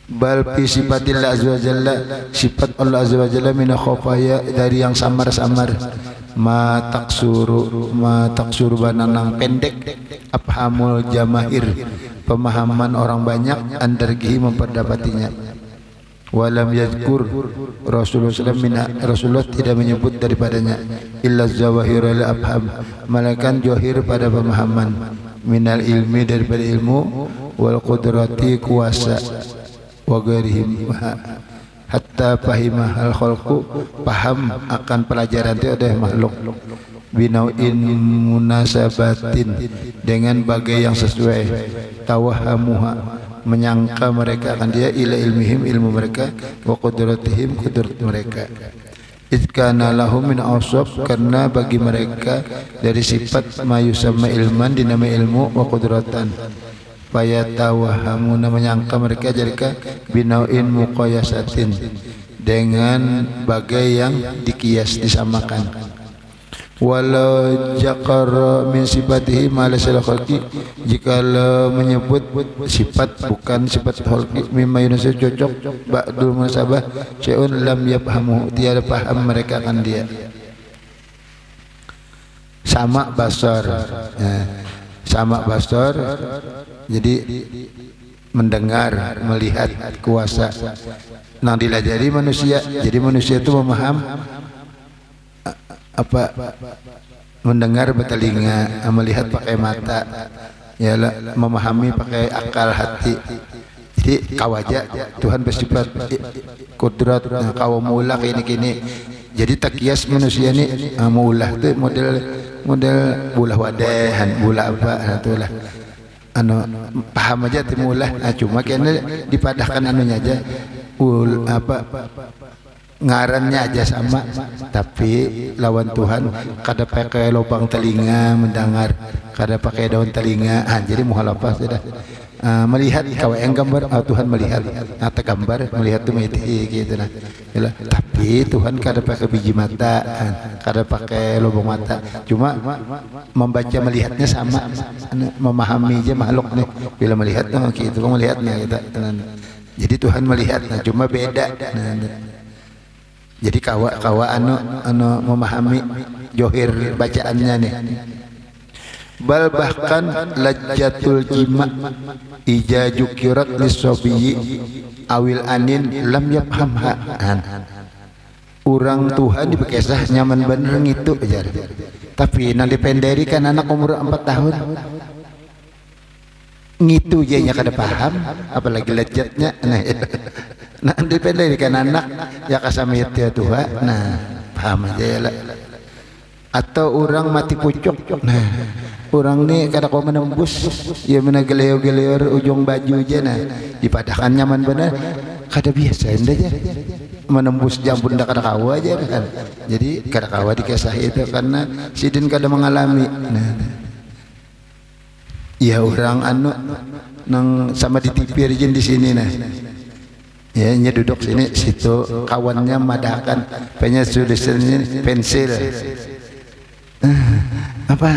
Bal fi sifatillah azza wa jalla, sifat Allah azza wa jalla min khafaya, dari yang samar-samar. Ma taksuru bananang pendek, afhamul jamahir, pemahaman orang banyak, andargihi memperdapatinya. Walam yadkur Rasulullah tidak menyebut daripadanya illa zawahirul afham, malakan johir pada pemahaman, minal ilmi, daripada ilmu, wal qudrati, kuasa, wa ghairihim, hatta fahimah al khalqu, paham akan pelajaran itu ada makhluk, binau'in munasabatin, dengan bagai yang sesuai, tawahamuha, menyangka mereka akan dia, ila ilmihim, ilmu mereka, wa qudratihim, qudrat mereka. Idkana lahum min awsaf, karena bagi mereka dari sifat mayusamma ilman, dinamai ilmu, wa qudratan, fayatawahamuna, menyangka mereka jalika binau'in muqayasatin, dengan bagai yang dikias, disamakan. Walau jakar min sifatihi malasal khalqi, jika menyebut sifat bukan sifat khalqi, mimma yunasu, cocok ba'dul munasabah, syai'un lam yafhamu, tiada paham mereka akan dia. Sama basar, sama basar, jadi mendengar, melihat, kuasa. Nang dilajari manusia, jadi manusia itu memaham apa, mendengar bertelinga, melihat pakai mata, ya, memahami pakai akal hati. Jadi kawaja Tuhan bersifat kudrat, kau maulah kini. Jadi takias manusia ini maulah itu model bulah wadahan, bulah apa itulah. Paham aja timulah, cuma kena dipadahkan anunya aja, ngarannya aja sama, tapi lawan Tuhan kada pakai lubang telinga mendengar, kada pakai daun telinga, jadi muhalafah sudah. Melihat kau yang gambar, Tuhan melihat, atau gambar melihat tu meti gitu nah. Tapi Tuhan kada pakai biji mata, kada pakai lubang mata, cuma membaca melihatnya sama, memahami aja makhluk nih bila melihat gitu, melihatnya kita. Jadi Tuhan melihat, cuma beda. Jadi kawa anu memahami johir bacaannya nih. Bal bahkan lajjatul jima ija jukirat lisobiyyi awil anin lam yafhamha. Urang Tuhan dibekesah nyaman bener gitu aja. Tapi nang dipenderi kan anak umur 4 tahun. Ngitu aja nya kada paham, apalagi lajatnya. Nah dipenderi kan anak ya kasamit ya Tuhan, nah paham aja ya lah. Atau orang mati pucuk, nah orang nih kada kau menembus, ya menageleo-geleo ujung baju aja, nah dipadahkan nyaman benar, kada biasa aja menembus jambun dah kada kawa aja kan. Jadi kada kawa dikesah itu karena sidin kada mengalami. Nah, ya orang nang sama ditipir jen di sini nah. Ya, nya duduk sini, situ kawannya madahkan, pennya tulisannya pensil. Apa?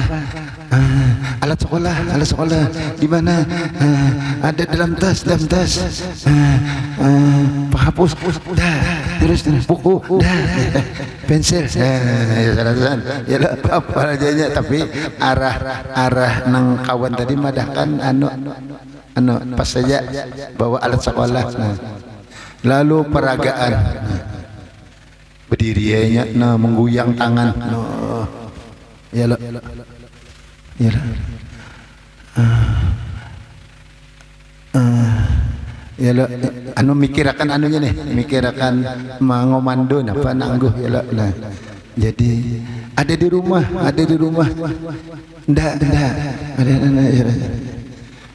Alat sekolah di mana? Ada dalam tas. Penghapus. Dah. terus buku pensil ya apa aja tapi arah nang kawan tadi madah kan anu pas saja bawa alat sekolah lalu peragaan berdiri nya mengguyang tangan ya lo ya lo anu mikirakan anunya nih mikirakan mangomando apa nangguh ya lo nah jadi ada di rumah ndak ada ya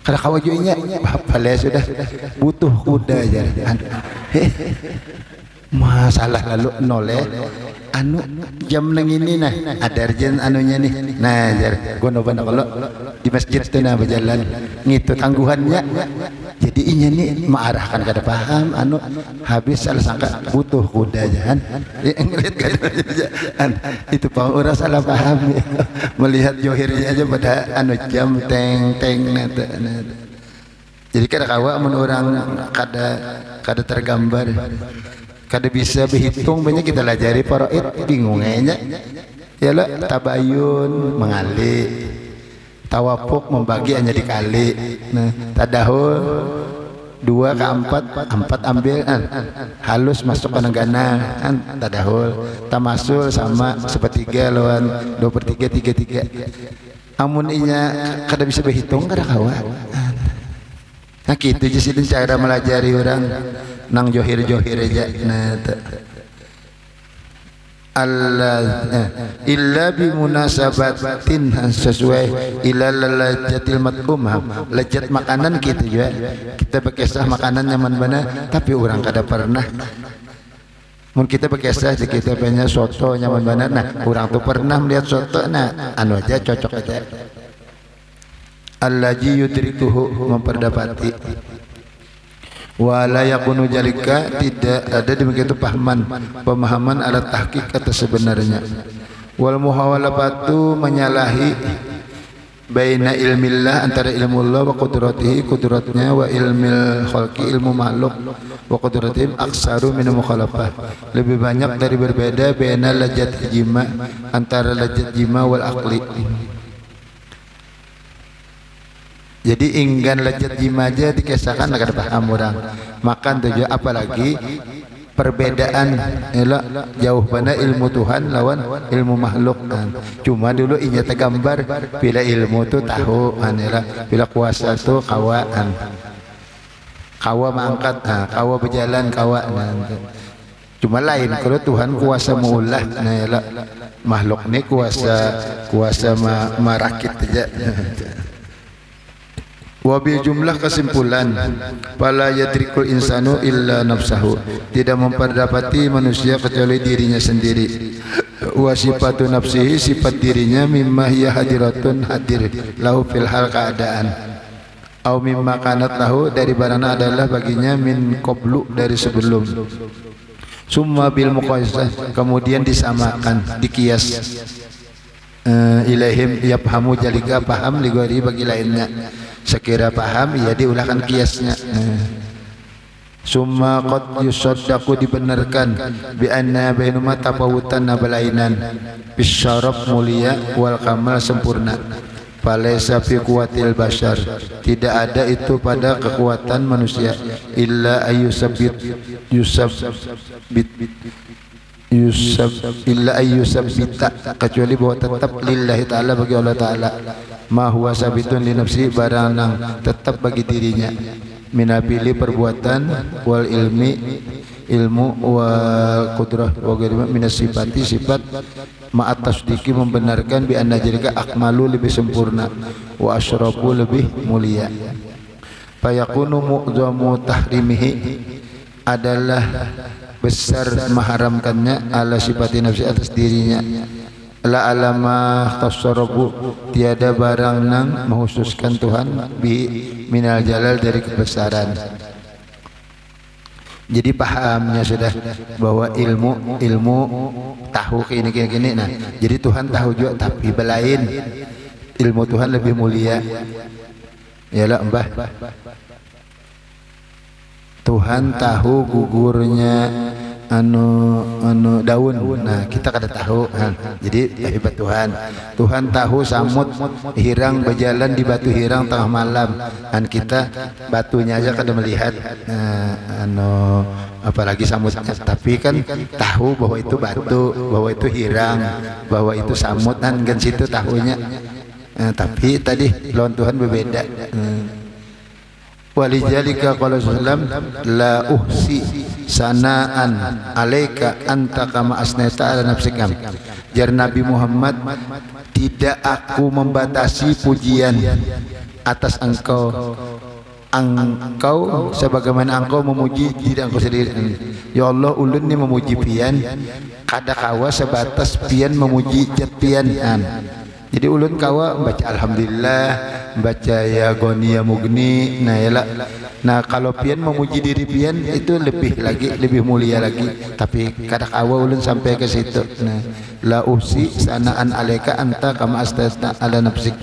kalau kawajunya apa lah sudah butuh kuda aja masalah lalu noleh anu jam nang ini nah ada arjen anunya nih nah jar gono bana kalau di masjid itu nah berjalan ngitu tangguhannya jadi inya nih mengarahkan kada paham anu habis salah sangka butuh kuda aja ngelihat kan itu pak orang salah paham melihat johirnya aja pada anu jam teng jadi kada kawa mun orang kada tergambar kada bisa berhitung banyak kita lajari faraid bingungnya ya lah tabayun mengali tawafuk membagi hanya dikali nah tadahul 2 ke 4 ambil halus masuk ke negana tadahul tamasul sama sepertiga lawan 2/3 amun inya kada bisa berhitung kada kawa nah gitu aja sih cara melajari orang nang johir aja nah illa bi munasabatin sesuai ila lajatil mat'umah lajat makanan kita juga kita berkisah makanan nyaman mana tapi orang kada pernah mun kita berkisah kita punya soto nyaman mana nah orang tuh pernah melihat soto nah anu aja cocok aja allaji yudrikuhu memperdapati wala yakunu jalika tidak ada demikian itu pemahaman alat tahqiq atas sebenarnya wal muhawalatu menyalahi baina ilmillah antara ilmu Allah wa qudratihi qudratnya wa ilmil khalqi ilmu makhluk wa qudratihim aksaru min mukhalafah lebih banyak dari berbeda baina lajat jima antara lajat jima wal aqli. Jadi inggan lejat jima aja dikisahkan agar paham orang makan tujuh apalagi perbedaan jauh mana ilmu Tuhan lawan ilmu makhluk cuma dulu inya tergambar bila ilmu tu tahu bila kuasa tu kawa mangkat kawa berjalan kawa cuma lain kalau Tuhan kuasa mengulah makhluk ni kuasa merakit aja. Wabil jumlah kesimpulan pala yadrikul insanu illa nafsahu tidak memperdapati manusia kecuali dirinya sendiri wa sifatu nafsihi sifat dirinya mimma hiya hadiratun hadir lahu fil hal keadaan au mimma kanat lahu dari barana adalah baginya min qablu dari sebelum summa bil muqayyasah kemudian disamakan dikias ilaihim yafhamu jalika paham ligori bagi lainnya sekira paham ia diulahkan kiasnya summa qad yusaddaqu dibenarkan bi anna bainuma tafawutan nabalainan bisyaraf mulia wal kamal sempurna falaysa fi quwwatil bashar tidak ada itu pada kekuatan manusia illa ayyusabbita kecuali bahwa tetap lillahi ta'ala bagi Allah ta'ala ma huwa sabitun li nafsi barang tetap bagi dirinya minabili perbuatan wal ilmu wal qudrah wa ghairi minas sifati sifat ma'at tasdiki membenarkan bi anna jalika akmalu lebih sempurna wa asyrafu lebih mulia fayakunu mu'zamu tahrimihi adalah besar mengharamkannya ala sifati nafsi atas dirinya la alama tasarrufu tiada barang nang menghususkan Tuhan bi minal jalal dari kebesaran. Jadi pahamnya sudah bahwa ilmu tahu gini nah jadi Tuhan tahu juga tapi belain ilmu Tuhan lebih mulia yalah mbah Tuhan tahu gugurnya daun. Nah, kita kada tahu. Jadi hebat Tuhan. Tuhan tahu samut hirang berjalan di batu hirang tengah malam. Dan kita batunya aja kada melihat. Apalagi samutnya. Tapi kan tahu bahwa itu batu, bahwa itu hirang, bahwa itu samut, kan situ tahunya. Tapi tadi lawan Tuhan berbeda. Walijalika qala sallam la uhsi sanaan alaika anta kama asnaita ala nafsika. Jar Nabi Muhammad, tidak aku membatasi pujian atas engkau sebagaimana engkau memuji diri engkau sendiri. Ya Allah, ulun ni memuji pian kada kawa sebatas pian memuji jat pian. Jadi ulun kawa baca alhamdulillah, baca ya goni ya mugni. Nah kalau pian memuji diri pian itu lebih mulia lagi. Tapi kada kawa ulun sampai ke situ. Nah, la usi sanaan alaika anta kama astasta ala nafsik.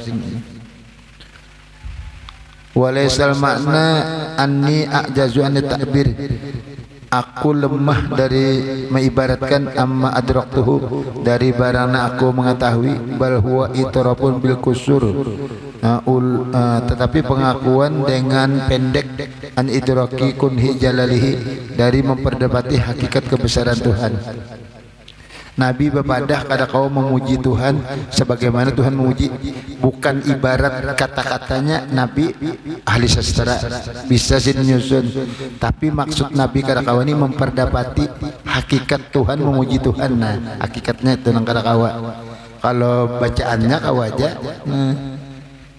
Walaisal makna anni a'jazu an ta'bir. Aku lemah dari mengibaratkan amma adraktuhu, dari barangna aku mengetahui, bal huwa itrafun bil kusur. Tetapi pengakuan dengan pendek an idraki kunhi jalalihi, dari memperdapati hakikat kebesaran Tuhan. Nabi bepadah kada kau memuji Tuhan sebagaimana Tuhan memuji, bukan ibarat kata-katanya. Nabi ahli sastra bisa nyusun, tapi maksud Nabi kada kawa ini memperdapati hakikat Tuhan, memuji Tuhan. Nah, hakikatnya itu nang kada kawa. Kalau bacaannya kawa aja.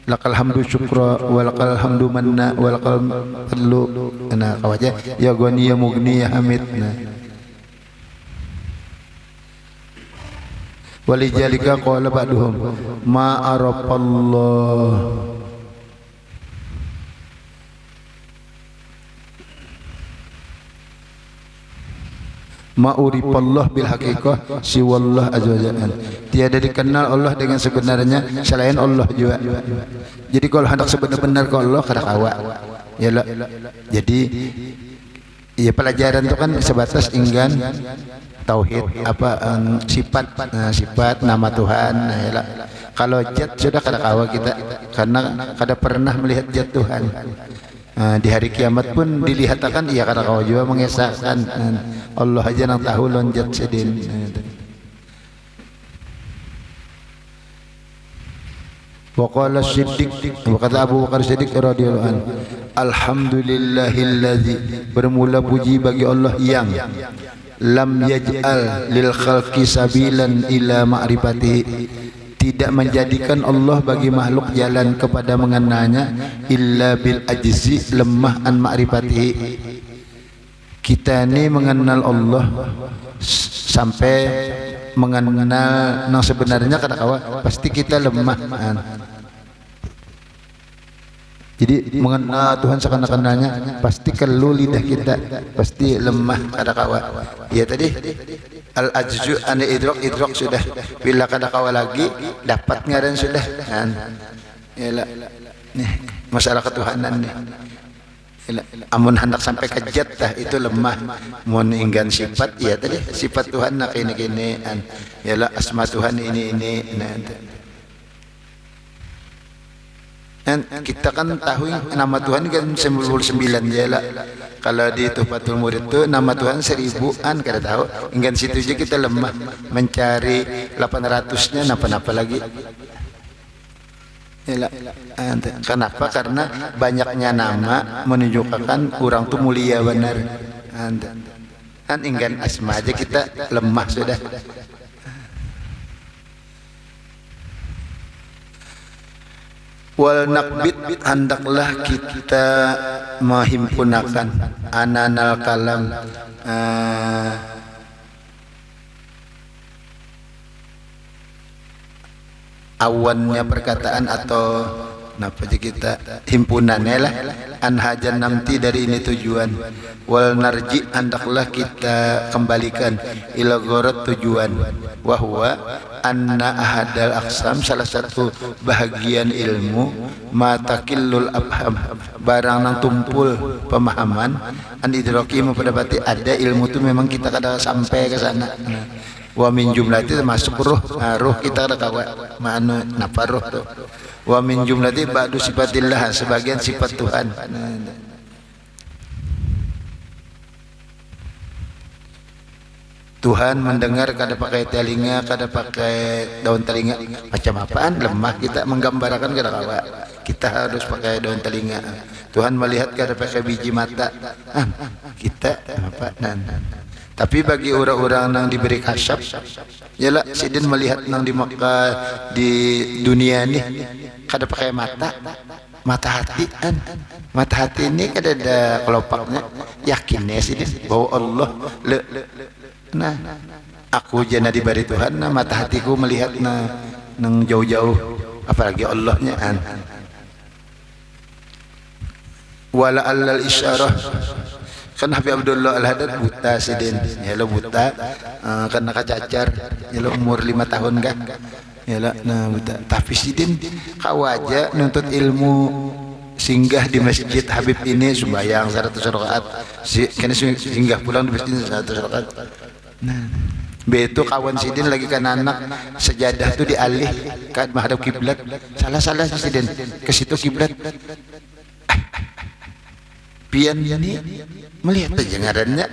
Lakal hamdu syukra walakal hamdu manna walakal fadlu. Nah, kawa aja. Ya goni ya mugni ya hamid. Nah, walijalika qala ba'duhum ma arafallah ma urifallah bil haqiqah siwallah azza wajalla. Tiada dikenal Allah dengan sebenarnya selain Allah juga. Jadi kalau hendak sebenar-benar ke Allah kada kawa. Yalah. Jadi ya pelajaran itu kan sebatas enggan tauhid sifat nama Tuhan. Nah, kalau zat sudah kada kawa kita, karena kada pernah melihat zat Tuhan. Di hari kiamat pun dilihatkan ia kada kawa juga mengesahkan. Allah aja nang tahu lon zat sedin. Wa qala Siddiq, kata Abu Bakar Siddiq radhiyallahu anhu, alhamdulillahilladzi, bermula puji bagi Allah yang lam yaj'al lil khalqi sabilan ila ma'rifatihi, tidak menjadikan Allah bagi makhluk jalan kepada mengenalnya, illa bil ajzi lemah an ma'rifatihi. Kita ini mengenal Allah sampai mengenal yang sebenarnya kada kawa, pasti kita lemah. Jadi mengenal Tuhan sekenal-kenalnya pasti kelu lidah kita, pasti lemah kada kawa. Ya tadi al ajzu an idrak sudah, bila kada kawa lagi dapat ngaran sudah. Yalah nih masalah ketuhanan nih. Amun hendak sampai ke zat dah itu lemah. Mun enggan sifat ya tadi sifat Tuhan nak kini yalah asma Tuhan ini. Dan kita kan tahu nama Tuhan kan 99 yalah. Kalau di Tuhfatul Murid itu nama Tuhan 1000-an kada tahu. Enggan situ aja kita lemah mencari 800-nya napa-napa lagi. Kenapa? Karena banyaknya nama menunjukkan kurang tuh mulia benar. Kan enggan asma aja kita lemah sudah. Wal nakbit, hendaklah kita menghimpunakan ananal kalam, awannya perkataan atau napa aja kita himpunannya lah, anhajan namti dari ini tujuan. Wal narji, hendaklah kita kembalikan ila gharat tujuan. wa huwa anna ahadal aqsam, salah satu bahagian ilmu, matakillul abham, barang nang tumpul pemahaman, an idraki memperdapati ada ilmu itu memang kita kada sampai ke sana. Wa min jumlati termasuk ruh, ruh kita ada kawa mana napa ruh tu. Wa min jumlati ba'du sifatillah, sebagian sifat Tuhan. Tuhan mendengar kada pakai telinga, kada pakai daun telinga. Macam apaan lemah kita menggambarkan kada kawa. Kita harus pakai daun telinga. Tuhan melihat kada pakai biji mata. Kita apa tapi bagi orang-orang yang diberi kasyaf, yalah sidin melihat nang di Makkah di dunia ni kada pakai mata, mata hati kan. Mata hati ini kada ada kelopaknya. Yakinnya sidin bahwa Allah nah aku jana diberi Tuhan, nah mata hatiku melihat nang jauh-jauh, apalagi Allahnya kan. Wala allal isyarah, kan Habib Abdullah Al-Haddad buta sidin, yalah buta, kan nakacacar, yalah umur 5 tahun kan, yalah nah buta. Tapi sidin kawaja nuntut ilmu, singgah di masjid Habib ini sembahyang 100 rakaat, kena singgah pulang di masjid 100 rakaat. Nah, betul kawan sidin lagi kan anak sejadah tu dialih kan menghadap kiblat, salah sidin ke situ kiblat. Pian ini melihat aja ngarannya.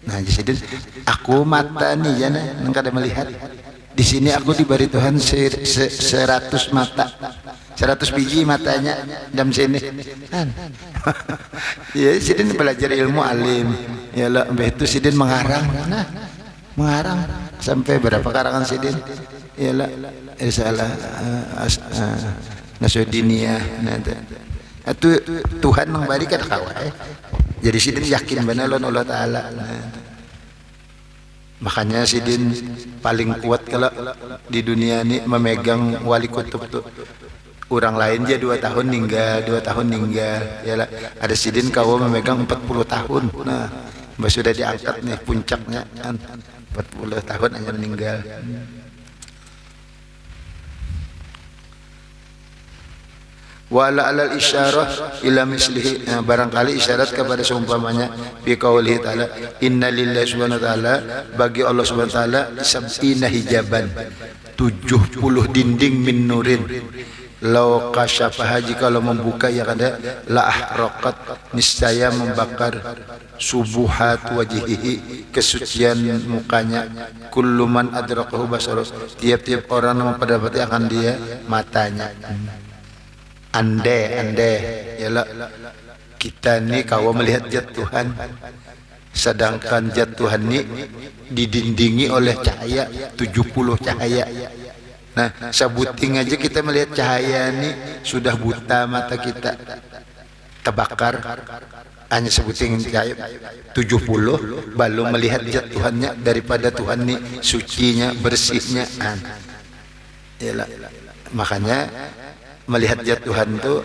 Nah, jadi aku mata nih jana nang kada melihat. Di sini aku diberi Tuhan 100 mata. 100 biji matanya dalam sini. Ya, sidin belajar ilmu alim. Yalah, itu sidin mengarang. Nah, mengarang sampai berapa karangan sidin? Yalah, risalah Nasruddiniyah. Itu Tuhan memberikan kawai. Jadi sidin yakin benar Allah Taala. Makanya sidin paling kuat kalau di dunia ini memegang wali kutub tuh. Orang lain dia 2 tahun ninggal, 2 tahun ninggal. Yalah, ada sidin kau memegang 40 tahun. Nah, sudah diangkat nih puncaknya kan. 40 tahun hanya meninggal. Wala alal isyarah ila mislihi, barangkali isyarat kepada seumpamanya fi qaulihi ta'ala inna lillahi subhanahu wa ta'ala, bagi Allah subhanahu wa ta'ala sab'ina hijaban, 70 dinding min nurin, lau kasyafaha, jika Allah membuka ya kada, la ahraqat, niscaya membakar, subuhat wajihihi, kesucian mukanya, kullu man adrakahu basaru, tiap-tiap orang yang mendapati akan dia matanya. Andai yalah kita ni kau melihat zat Tuhan, sedangkan zat Tuhan ni didindingi oleh cahaya 70 cahaya. Nah, sabuting aja kita melihat cahaya ni sudah buta mata kita, terbakar hanya sebuting cahaya 70 baru melihat zat Tuhannya, daripada Tuhan ni sucinya, bersihnya. Yalah, makanya melihat zat Tuhan itu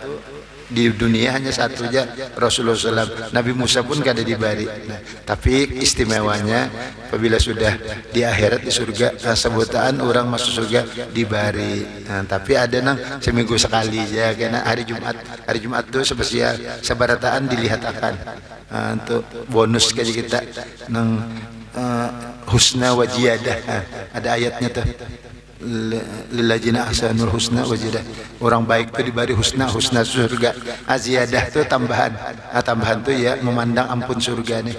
di dunia hanya satu aja, Rasulullah SAW. Nabi Musa pun kada diberi. Nah, tapi istimewanya apabila sudah di akhirat di surga, sebutan orang masuk surga diberi. Nah, tapi ada nang seminggu sekali aja, karena hari Jumat itu spesial, sebarataan dilihat akan untuk bonus kayak kita nang husna wajiyadah. Ada ayatnya tuh, lilladzina ahsanul husna wajidah, orang baik itu diberi husna surga. Aziyadah itu tambahan. Tambahan itu ya memandang ampun surga nih.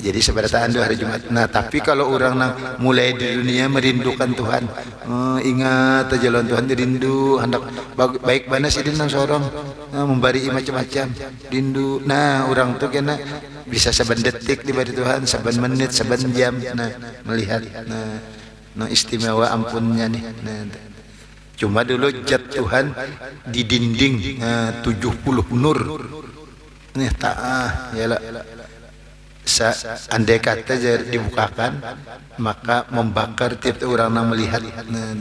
Jadi seberataan itu hari Jumat. Nah, tapi kalau orang nang mulai di dunia merindukan Tuhan, ingat aja lawan Tuhan, rindu hendak baik mana sih nang sorong, memberi macam-macam rindu. Nah, orang tuh kena bisa 7 detik diberi Tuhan, 7 menit, 7 jam. Nah, melihat nah istimewa ampunnya nih. Nah, cuma dulu zat Tuhan di dinding 70 nur nih yalah. Andai kata dibukakan, maka membakar tiap orang yang melihat. Nah,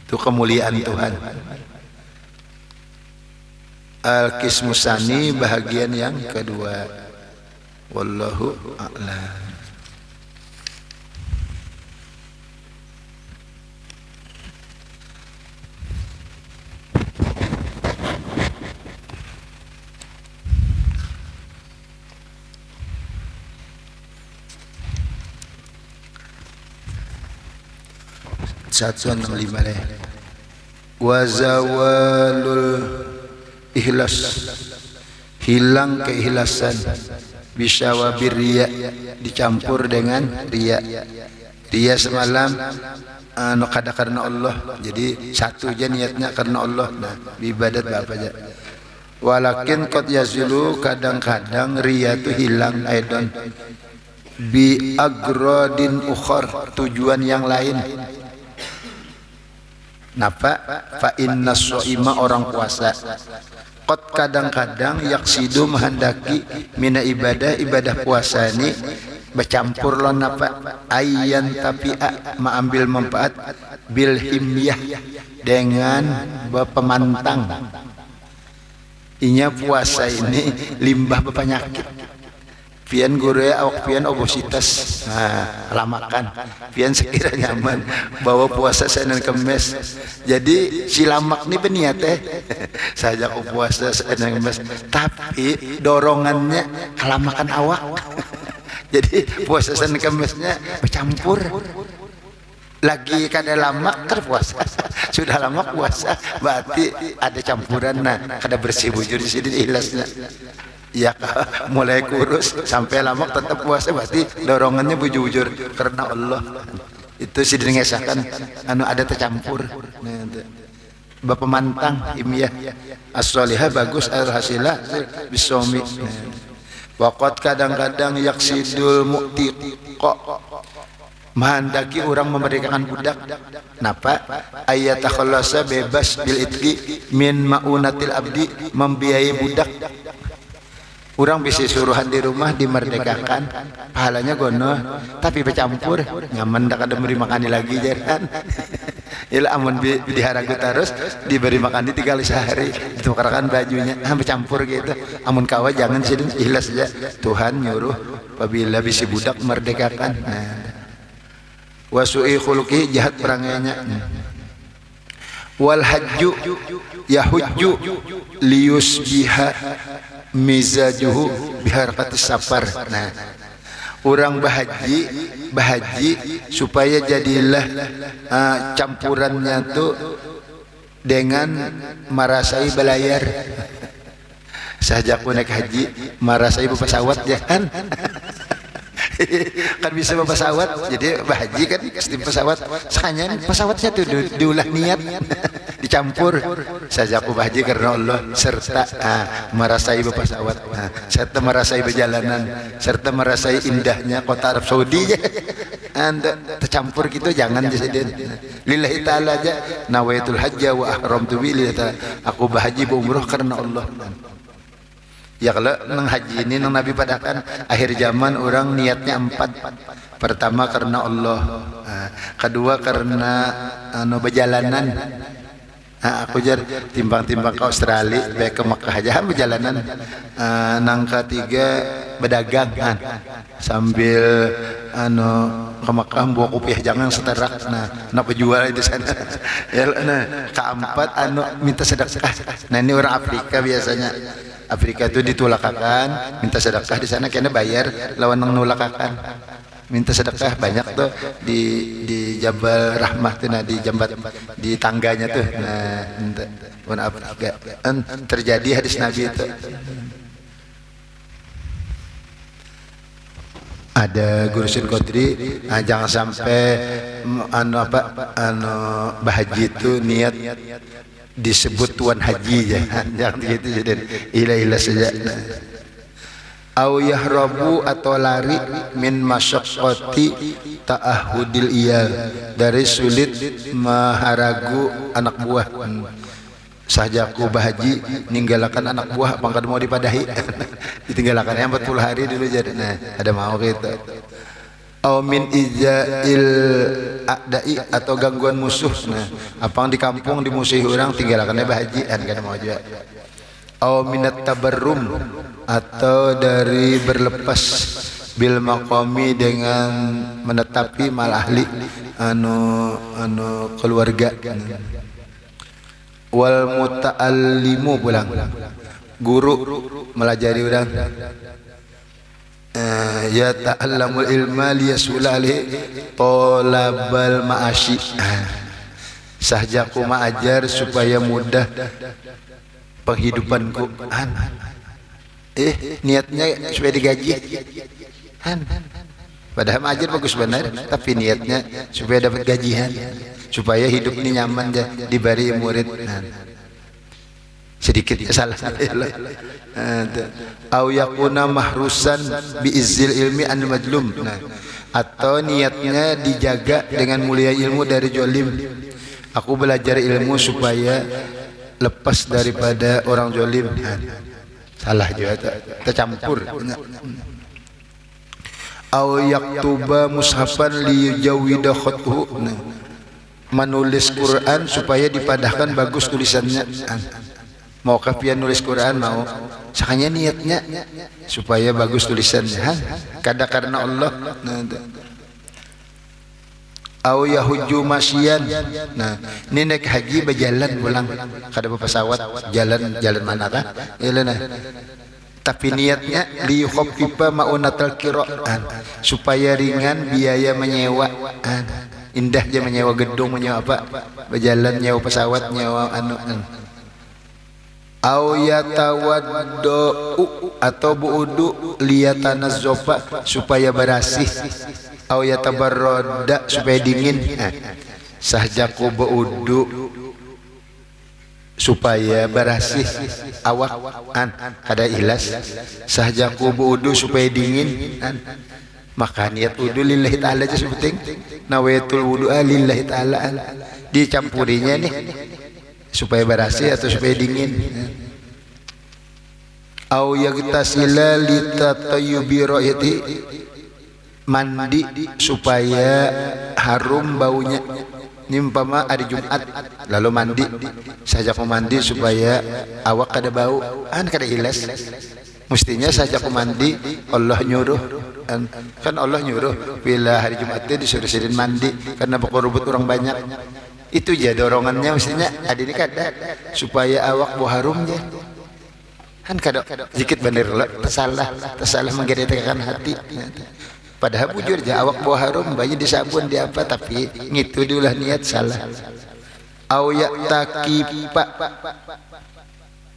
itu kemuliaan Tuhan. Al-Qismusani, bahagian yang kedua. Wallahu a'lam. 165 deh. Wa zawalul ikhlas, hilang keikhlasan, bisyawabir riya, dicampur dengan riya. Riya semalam kada karena Allah, jadi satu aja niatnya karena Allah. Nah, ibadat apa aja. Walakin qad yazulu, kadang-kadang riya itu hilang aidon bi agradin ukhar, tujuan yang lain. Napa? Fa inna shaima, orang puasa, qad kadang-kadang yaksidu, menghendaki mina ibadah puasa ini bercampur lon apa ayyan tapi'a, mengambil manfaat bil himyah, dengan berpemantang. Inya puasa ini limbah penyakit. Pian gore awak pian obesitas, lamakan. Pian sekira nyaman bawa puasa Senin Kemis. Jadi si lamak ini berniat saja aku puasa Senin Kemis, tapi dorongannya kelamakan awak. Jadi puasa Senin Kemisnya bercampur. Lagi kada lama terpuasa, sudah lama puasa, berarti ada campuran. Nah, kada bersih bujur di sini ikhlasnya. Ya, mulai kurus sampai lama tetap puasa, berarti dorongannya bujur-bujur karena Allah. Itu sih dingesahkan, ada tercampur. Bapak mantang imiyah as-solihah, bagus al-hasilah bisomi. Waqat kadang-kadang yaksidul mu'tiqa, menghendaki orang memerdekakan budak. Napa? Ayat takhalasa, bebas bil itqi min maunatil abdi, membiayai budak. Orang bisa suruhan di rumah dimerdekakan, pahalanya gono, tapi bercampur nyaman, dak ada memberi makan lagi jaran. Ilah amun diharagu terus diberi makan 3 kali sehari, ditukarkan bajunya, bercampur gitu. Amun kawa jangan sih, ikhlas saja. Tuhan nyuruh apabila bisi budak merdekakan. Wasu'i khuluqi, jahat perangainya. Wal hajju yahujju liyusbiha mizajuhu biharakatis safar. Nah, orang bahaji supaya jadilah campurannya tuh dengan merasai belayar. Sejak naik haji merasai pesawat ya kan. Kan bisa pesawat, jadi bahaji kan sistem pesawat. Sakanya pesawatnya tuh diulah niat, dicampur. Saja aku bahaji karena Allah, serta merasai pesawat, serta merasai perjalanan, serta merasai indahnya kota Arab Saudi. Anda tercampur gitu, jangan jadi lillahi ta'ala aja. Nawaitul hajja wa ahramtu bi lillahi ta'ala, aku bahaji berumrah karena Allah. Ya kalau nang haji ini nang Nabi padakan akhir zaman orang niatnya 4. Pertama karena Allah, kedua karena berjalanan. Aku jar timbang-timbang ke Australia, baik ke Makkah aja berjalanan. Nang ketiga berdagang, sambil ke Makkah bawa kopiah jangan seterak. Nak penjual di sana. Ya, keempat minta sedekah. Nah ini orang Afrika biasanya. Afrika itu ditulakakan, minta sedekah di sana kena bayar lawan nang nulakakan. Minta sedekah banyak tuh di Jabal Rahmah tuh, di jambat di tangganya tuh. Nah, Afrika terjadi hadis Nabi itu. Ada Gurusin Qadri, jangan sampai bahaji itu niat disebut tuan haji, jangan gitu, jadi ilah saja. Au yahrabu, atau lari min masyaqqati ta'ahudil iyal, dari sulit maharagu anak buah. Sahajaku bahaji ninggalakan anak buah pangkat mau dipadahi. Ditinggalakannya 40 hari dulu jadi. Nah, ada mau gitu. Au min izail a'dai, atau gangguan musuh. Nah, apang di kampung dimusuhi orang tinggalkannya bahaji kan mau juga. Au minat tabarrum, atau dari berlepas bil maqami, dengan menetapi mal ahli keluarga. Wal muta'allimu, pulang guru melajari orang. Ya ta'allamul ilma liyasula alaihi talabal ma'ashi. Sahjaku ajar supaya mudah penghidupanku. Niatnya supaya digaji. Padahal ajar bagus benar, tapi niatnya supaya dapat gajian, supaya hidup ini nyaman diberi murid. Sedikit salah. Au yakuna mahrusan bi izzil ilmi an madlum. Atau niatnya dijaga dengan mulia ilmu dari jolim. Aku belajar ilmu supaya lepas daripada orang jolim. Salah juga, tercampur. Au yaktuba mushafan liyujawida khathu. Menulis Quran supaya dipadahkan bagus tulisannya. Mau kapian nulis Quran mau, sakanya niatnya supaya bagus tulisannya. Kada karena Allah. Au yahujju masyian. Nah, ini naik haji berjalan pulang, kada pesawat, jalan mana kah? Tapi niatnya liyukhaffifa ma'unatal qira'an, supaya ringan biaya menyewa. Indah aja menyewa gedung, menyewa apa? Berjalan nyewa pesawat, nyewa Au yatawaddu atau buudu liyatanazzafa supaya berasih. Au yatabarrada supaya dingin. Sahjaku buudu supaya berasih awak kada ilas. Sahjaku buudu supaya dingin. Maka niat wudu lillahi ta'ala aja sepenting. Nawaitul wudu'a lillahi ta'ala. Dicampurinya nih supaya berasih atau supaya dingin. Au yagtasila litatayyubi ra'yati, mandi supaya harum baunya. Nimpama hari Jumat lalu mandi, saja mandi supaya awak kada bau, kada ilas. Mestinya saja mandi Allah nyuruh, kan Allah nyuruh bila hari Jumat itu disuruh sidin mandi karena berkorubut orang banyak. Itu aja dorongannya, mestinya ada ini kada supaya awak bau harumnya. Kan kada sedikit bener tersalah menggerakkan hati. Padahal bujur aja awak bau harum banyak disabun di apa, tapi ngitu dululah niat salah. Au ya'taqifa,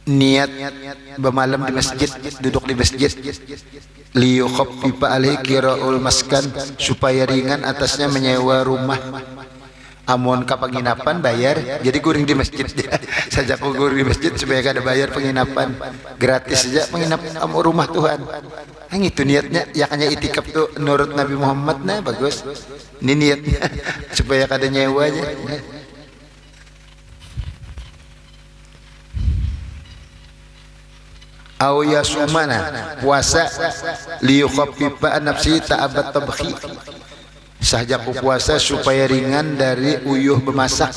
niat bermalam di masjid, duduk di masjid. Liyukhaffifa alaihi qira'ul maskan, supaya ringan atasnya menyewa rumah. Amun ka penginapan bayar, jadi guring di masjid saja. Aku guring di masjid supaya kada bayar penginapan, gratis saja menginap rumah Tuhan. Itu niatnya, ya kanya itikaf tuh nurut Nabi Muhammad. Nah bagus, ini niatnya supaya kada nyewa aja. Au yasumana, puasa liyukhaffifa nafsi ta'abat tabkhi. Sahjaku puasa supaya ringan dari uyuh bemasak.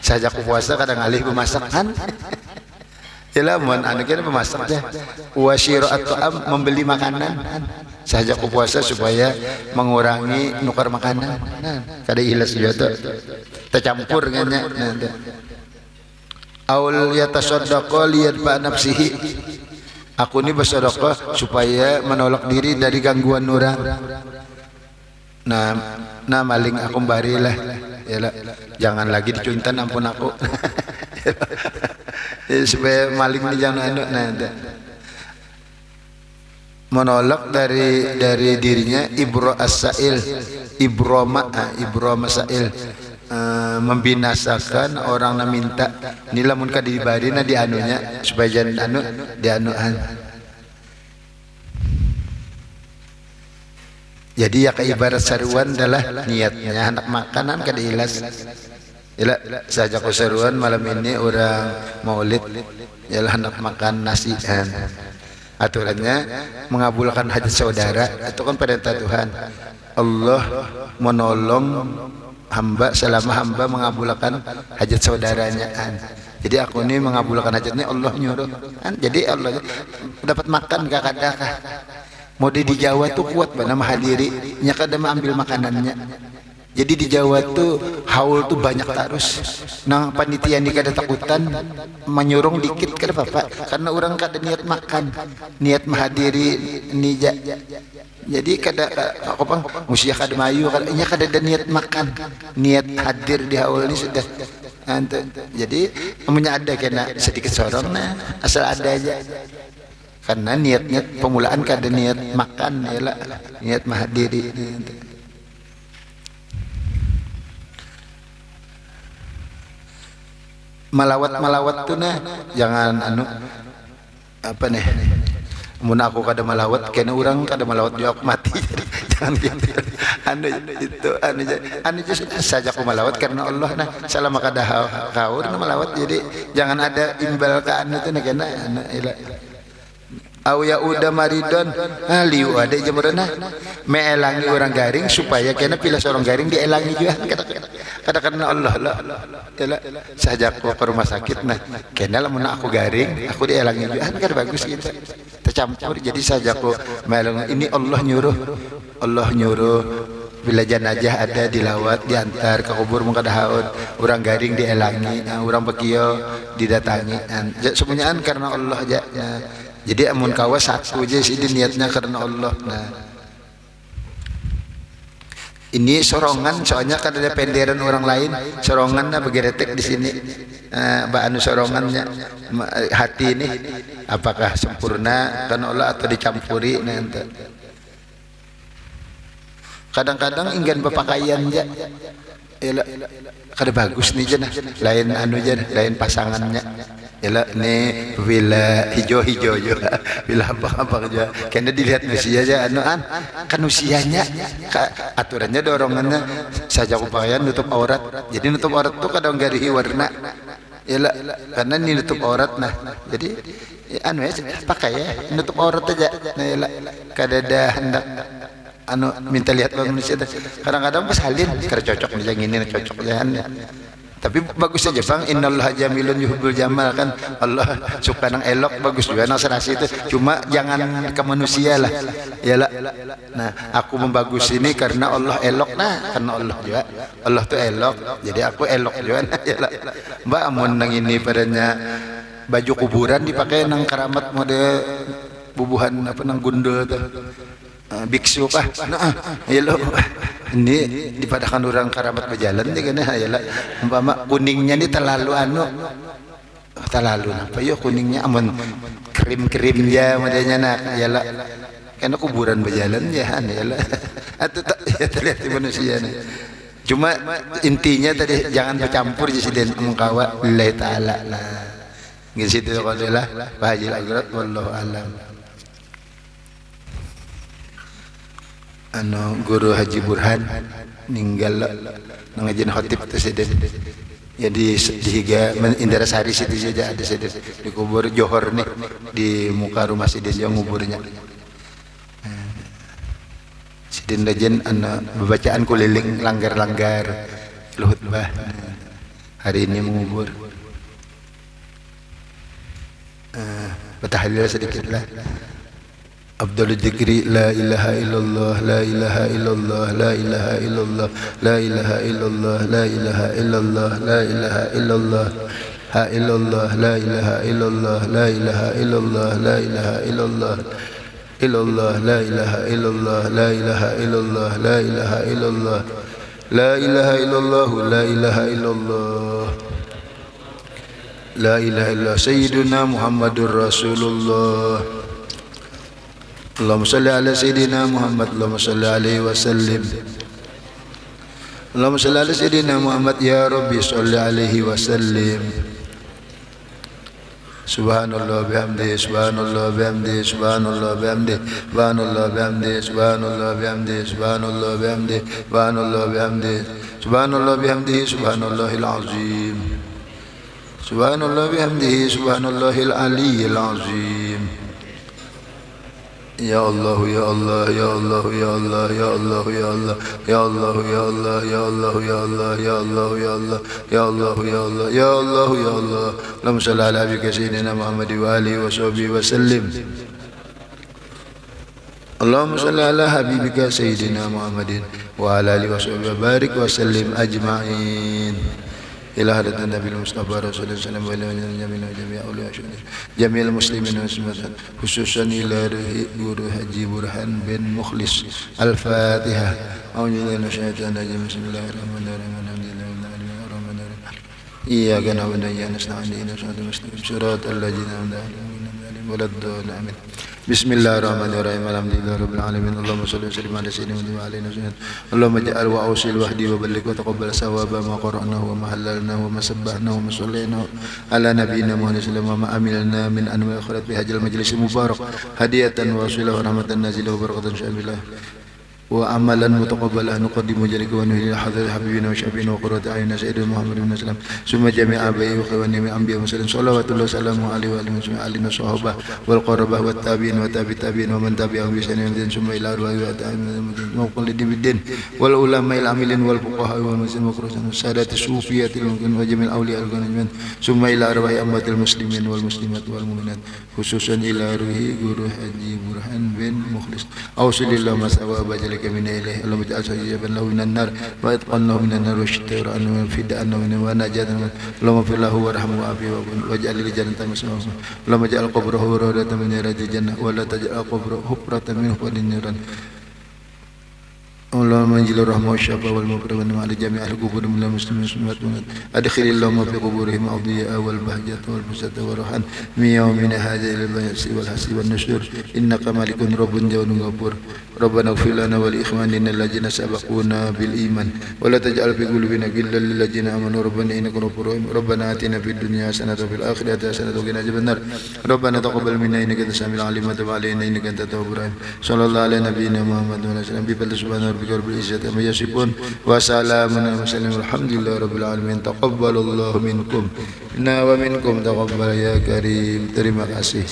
Sahjaku puasa kadang alih bemasakan. Yalah mun anu kira bemasak teh. Wa syira'at membeli makanan. Sahjaku puasa supaya mengurangi nukar makanan. Kada ilas juga tercampur nya. Aul yatasaddaqa liyadfa nafsihi. Aku ini bersedekah supaya menolak diri dari gangguan orang. Nah maling aku barilah, yalah, jangan lagi dicuntan, ampun aku. Supaya maling ini jangan menolak dari dirinya. Ibro as-sa'il, ibro masail, membinasakan orang na minta. Ini lamun ka dibari na di anunya supaya jangan di anuan. Jadi ya ibarat seruan adalah niatnya anak makanan kada ilas. Ila saja ko seruan malam ini orang maulid, ialah anak makan nasi. Aturannya mengabulkan hajat saudara, itu kan perintah Tuhan. Allah menolong hamba selama hamba mengabulkan hajat saudaranya. Jadi aku ini mengabulkan hajatnya, Allah nyuruh. Jadi Allah dapat makan kakak. Mau di Jawa tuh kuat bana mahadiri nya kada ambil makanannya. Jadi di Jawa tuh haul tuh banyak terus. Nah panitia ini kada takutan menyurung dikit kada apa-apa karena orang kada niat makan, niat menghadiri nija. Jadi kada apa musia kada mayu kada nya kada ada niat makan, niat hadir di haul ini sudah. Jadi amunnya ada kena sedikit sorong nah asal ada aja. Karena niatnya pemulaan kada niat makan ya niat menghadiri. Malawat tuh nah jangan apa nih mun aku kada malawat kena orang kada malawat juga aku mati jangan gitu anu saja aku malawat karena Allah nah selama kada kaur malawat jadi jangan ada imbal ke anu tuh nah kena au ya udah maridon liu ada jamurna meelangi orang garing supaya kena pilih seorang garing dielangi juga kada karena Allah lah sajak ke rumah sakit nah kena lamun aku garing aku dielangi juga kan bagus gitu tercampur jadi sajak ku meelang ini Allah nyuruh bila jenazah ada dilawat diantar ke kubur mung kada haud orang garing dielangi orang bekiyo didatangi semuanya karena Allah aja jadi amun kawas satu aja sih niatnya karena Allah nah ini sorongan soalnya kan ada penderan orang lain sorongannya begeretek di sini anu sorongannya hati ini apakah sempurna karena Allah atau dicampuri nanti kadang-kadang ingin berpakaian aja kada bagus nih jenah lain anu jenah lain pasangannya ini bila hijau juga bila apa aja kena dilihat usia aja kan usianya aturannya dorongannya saja upaya nutup aurat jadi nutup aurat tuh kadang garihi warna karena ini nutup aurat nah jadi anu ya pakai ya nutup aurat aja nah kada ada hendak minta lihat manusia kadang-kadang pas halin kada cocok nih yang ini cocok ya tapi bagus aja bang innallaha jamilun yuhibbul jamal kan Allah suka nang elok bagus juga nang serasi itu cuma jangan ke manusia lah nah aku membagus ini karena Allah elok nah karena Allah juga Allah tuh elok jadi aku elok juga nah mbak amun nang ini padanya baju kuburan dipakai nang keramat mode bubuhan apa nang gundul tuh biksu kah ini dipadakan orang keramat berjalan ya kan umpama kuningnya ini terlalu apa yuk kuningnya amun krim-krimnya modenya nak karena kuburan berjalan ya atau tak ya terlihat di manusia nih cuma intinya tadi jangan bercampur jadi mengkawa lillahi ta'ala lah gitu qadalah bahajil akhirat wallahu alam. Guru Haji Burhan ninggal ngajin khotib presiden ya di higa Indra Sari situ saja ada sedih di kubur Johor nih di muka rumah sidin yang nguburnya sidin rajin bacaan kuliling langgar luhut bah hari ini mengubur bertahlil sedikit lah Abdul Dzikri la ilaha illallah la ilaha illallah la ilaha illallah la ilaha illallah la ilaha illallah la ilaha illallah ha illallah la ilaha illallah la ilaha illallah la ilaha illallah illallah la ilaha illallah la ilaha illallah la ilaha illallah la ilaha illallah la ilaha illallah la ilaha illallah sayyiduna Muhammadur Rasulullah Allahumma salli ala sayyidina Muhammad Allahumma salli alaihi wasallim Allahumma salli ala sayyidina Muhammad ya Rabbi salli alaihi wasallim Subhanallah bihamdihi subhanallah bihamdihi subhanallah bihamdihi subhanallah bihamdihi subhanallah bihamdihi subhanallah bihamdihi subhanallah bihamdihi subhanallah bihamdihi subhanallahil azim subhanallah bihamdihi subhanallahil aliyyil azim Ya Allah ya Allah ya Allah ya Allah ya Allah ya Allah ya Allah ya Allah ya Allah ya Allah ya Allah ya Allah ya Allah ya Allah ya Allah ya Allah Allahumma shalli ala sayyidina Muhammad wa alihi wa sahbihi wa sallim اللهم صل على حبيبك سيدنا محمد وعلى آله وصحبه وبارك وسلم أجمعين إلى حضرة النبي المصطفى رسول الله صلى الله عليه وسلم جميع المسلمين والمسلمات خصوصا إلى guru Haji Burhan bin Mukhlis. Al-Fatihah. A'udzu billahi Bismillahirrahmanirrahim. إياك نعبد وإياك نستعين صراط الذين أنعمت عليهم غير المغضوب عليهم. بسم الله الرحمن الرحيم الحمد لله رب العالمين اللهم صل وسلم على سيدنا محمد وعلى آله وصحبه اللهم اجعل وأوصل وحدي وبلغ وتقبل ثواب ما قرأناه وما حللناه وما سبحناه وما صليناه على نبينا محمد صلى الله عليه وسلم وما عملنا من أنواع الخيرات في هذا المجلس المبارك هدية وصلة ورحمة نازلة وبركة إن شاء الله وعملا متقبلا نقدم جلك ونهي حضرة حبيبنا وشفينا وقرة أعيننا سيدنا محمد بن سلام ثم جميع آبائه وإخوانه من الأنبياء والمرسلين صلوات الله وسلامه عليه وعلى آله وصحبه والقربة والتابعين وتابع التابعين ومن تبعهم بإحسان إلى يوم الدين ثم إلى أرواح ومقلدين بالدين والعلماء العاملين والفقهاء والمسلمين والسادة الصوفية وجميع الأولياء والأجمعين ثم إلى أرواح أموات المسلمين والمسلمات والمؤمنات خصوصا إلى روح guru Haji Burhan bin Mukhlis أوصل ما ثواب ذلك من إليه اللهم اجعل سجيبا له من النار وإتقنا له من النار وشتى عنه وفداء عنه ونجاة اللهم اغفر له وارحمه وعافيه واجعل لجنة مسواه اللهم اجعل قبره روضة من رياض الجنة ولا تجعل قبره حفرة من حفر النيران اللهم انزل الرحمة والشفاء والمغفرة على جميع القبور من المسلمين والمسلمات أدخل اللهم في قبورهم أضياء والبهجة والبسطة والرحمة من يومنا هذا إلى البعث والحساب والنشور إنك مالك رب جواد غفور ربنا اغفر لنا ولإخواننا الذين سبقونا بالإيمان ولا تجعل في قلوبنا غلا للذين آمنوا ربنا إنك غفور رحيم ربنا آتنا في الدنيا حسنة وفي الآخرة حسنة وقنا عذاب النار ربنا تقبل منا إنك أنت السميع العليم وتب علينا إنك أنت التواب الرحيم صلى الله على نبينا محمد وعلى آله وسلم بفضل سبحان ربك رب العزة عما يصفون وسلام على المرسلين والحمد لله رب العالمين تقبل الله منكم ومنكم تقبل يا كريم. Terima kasih.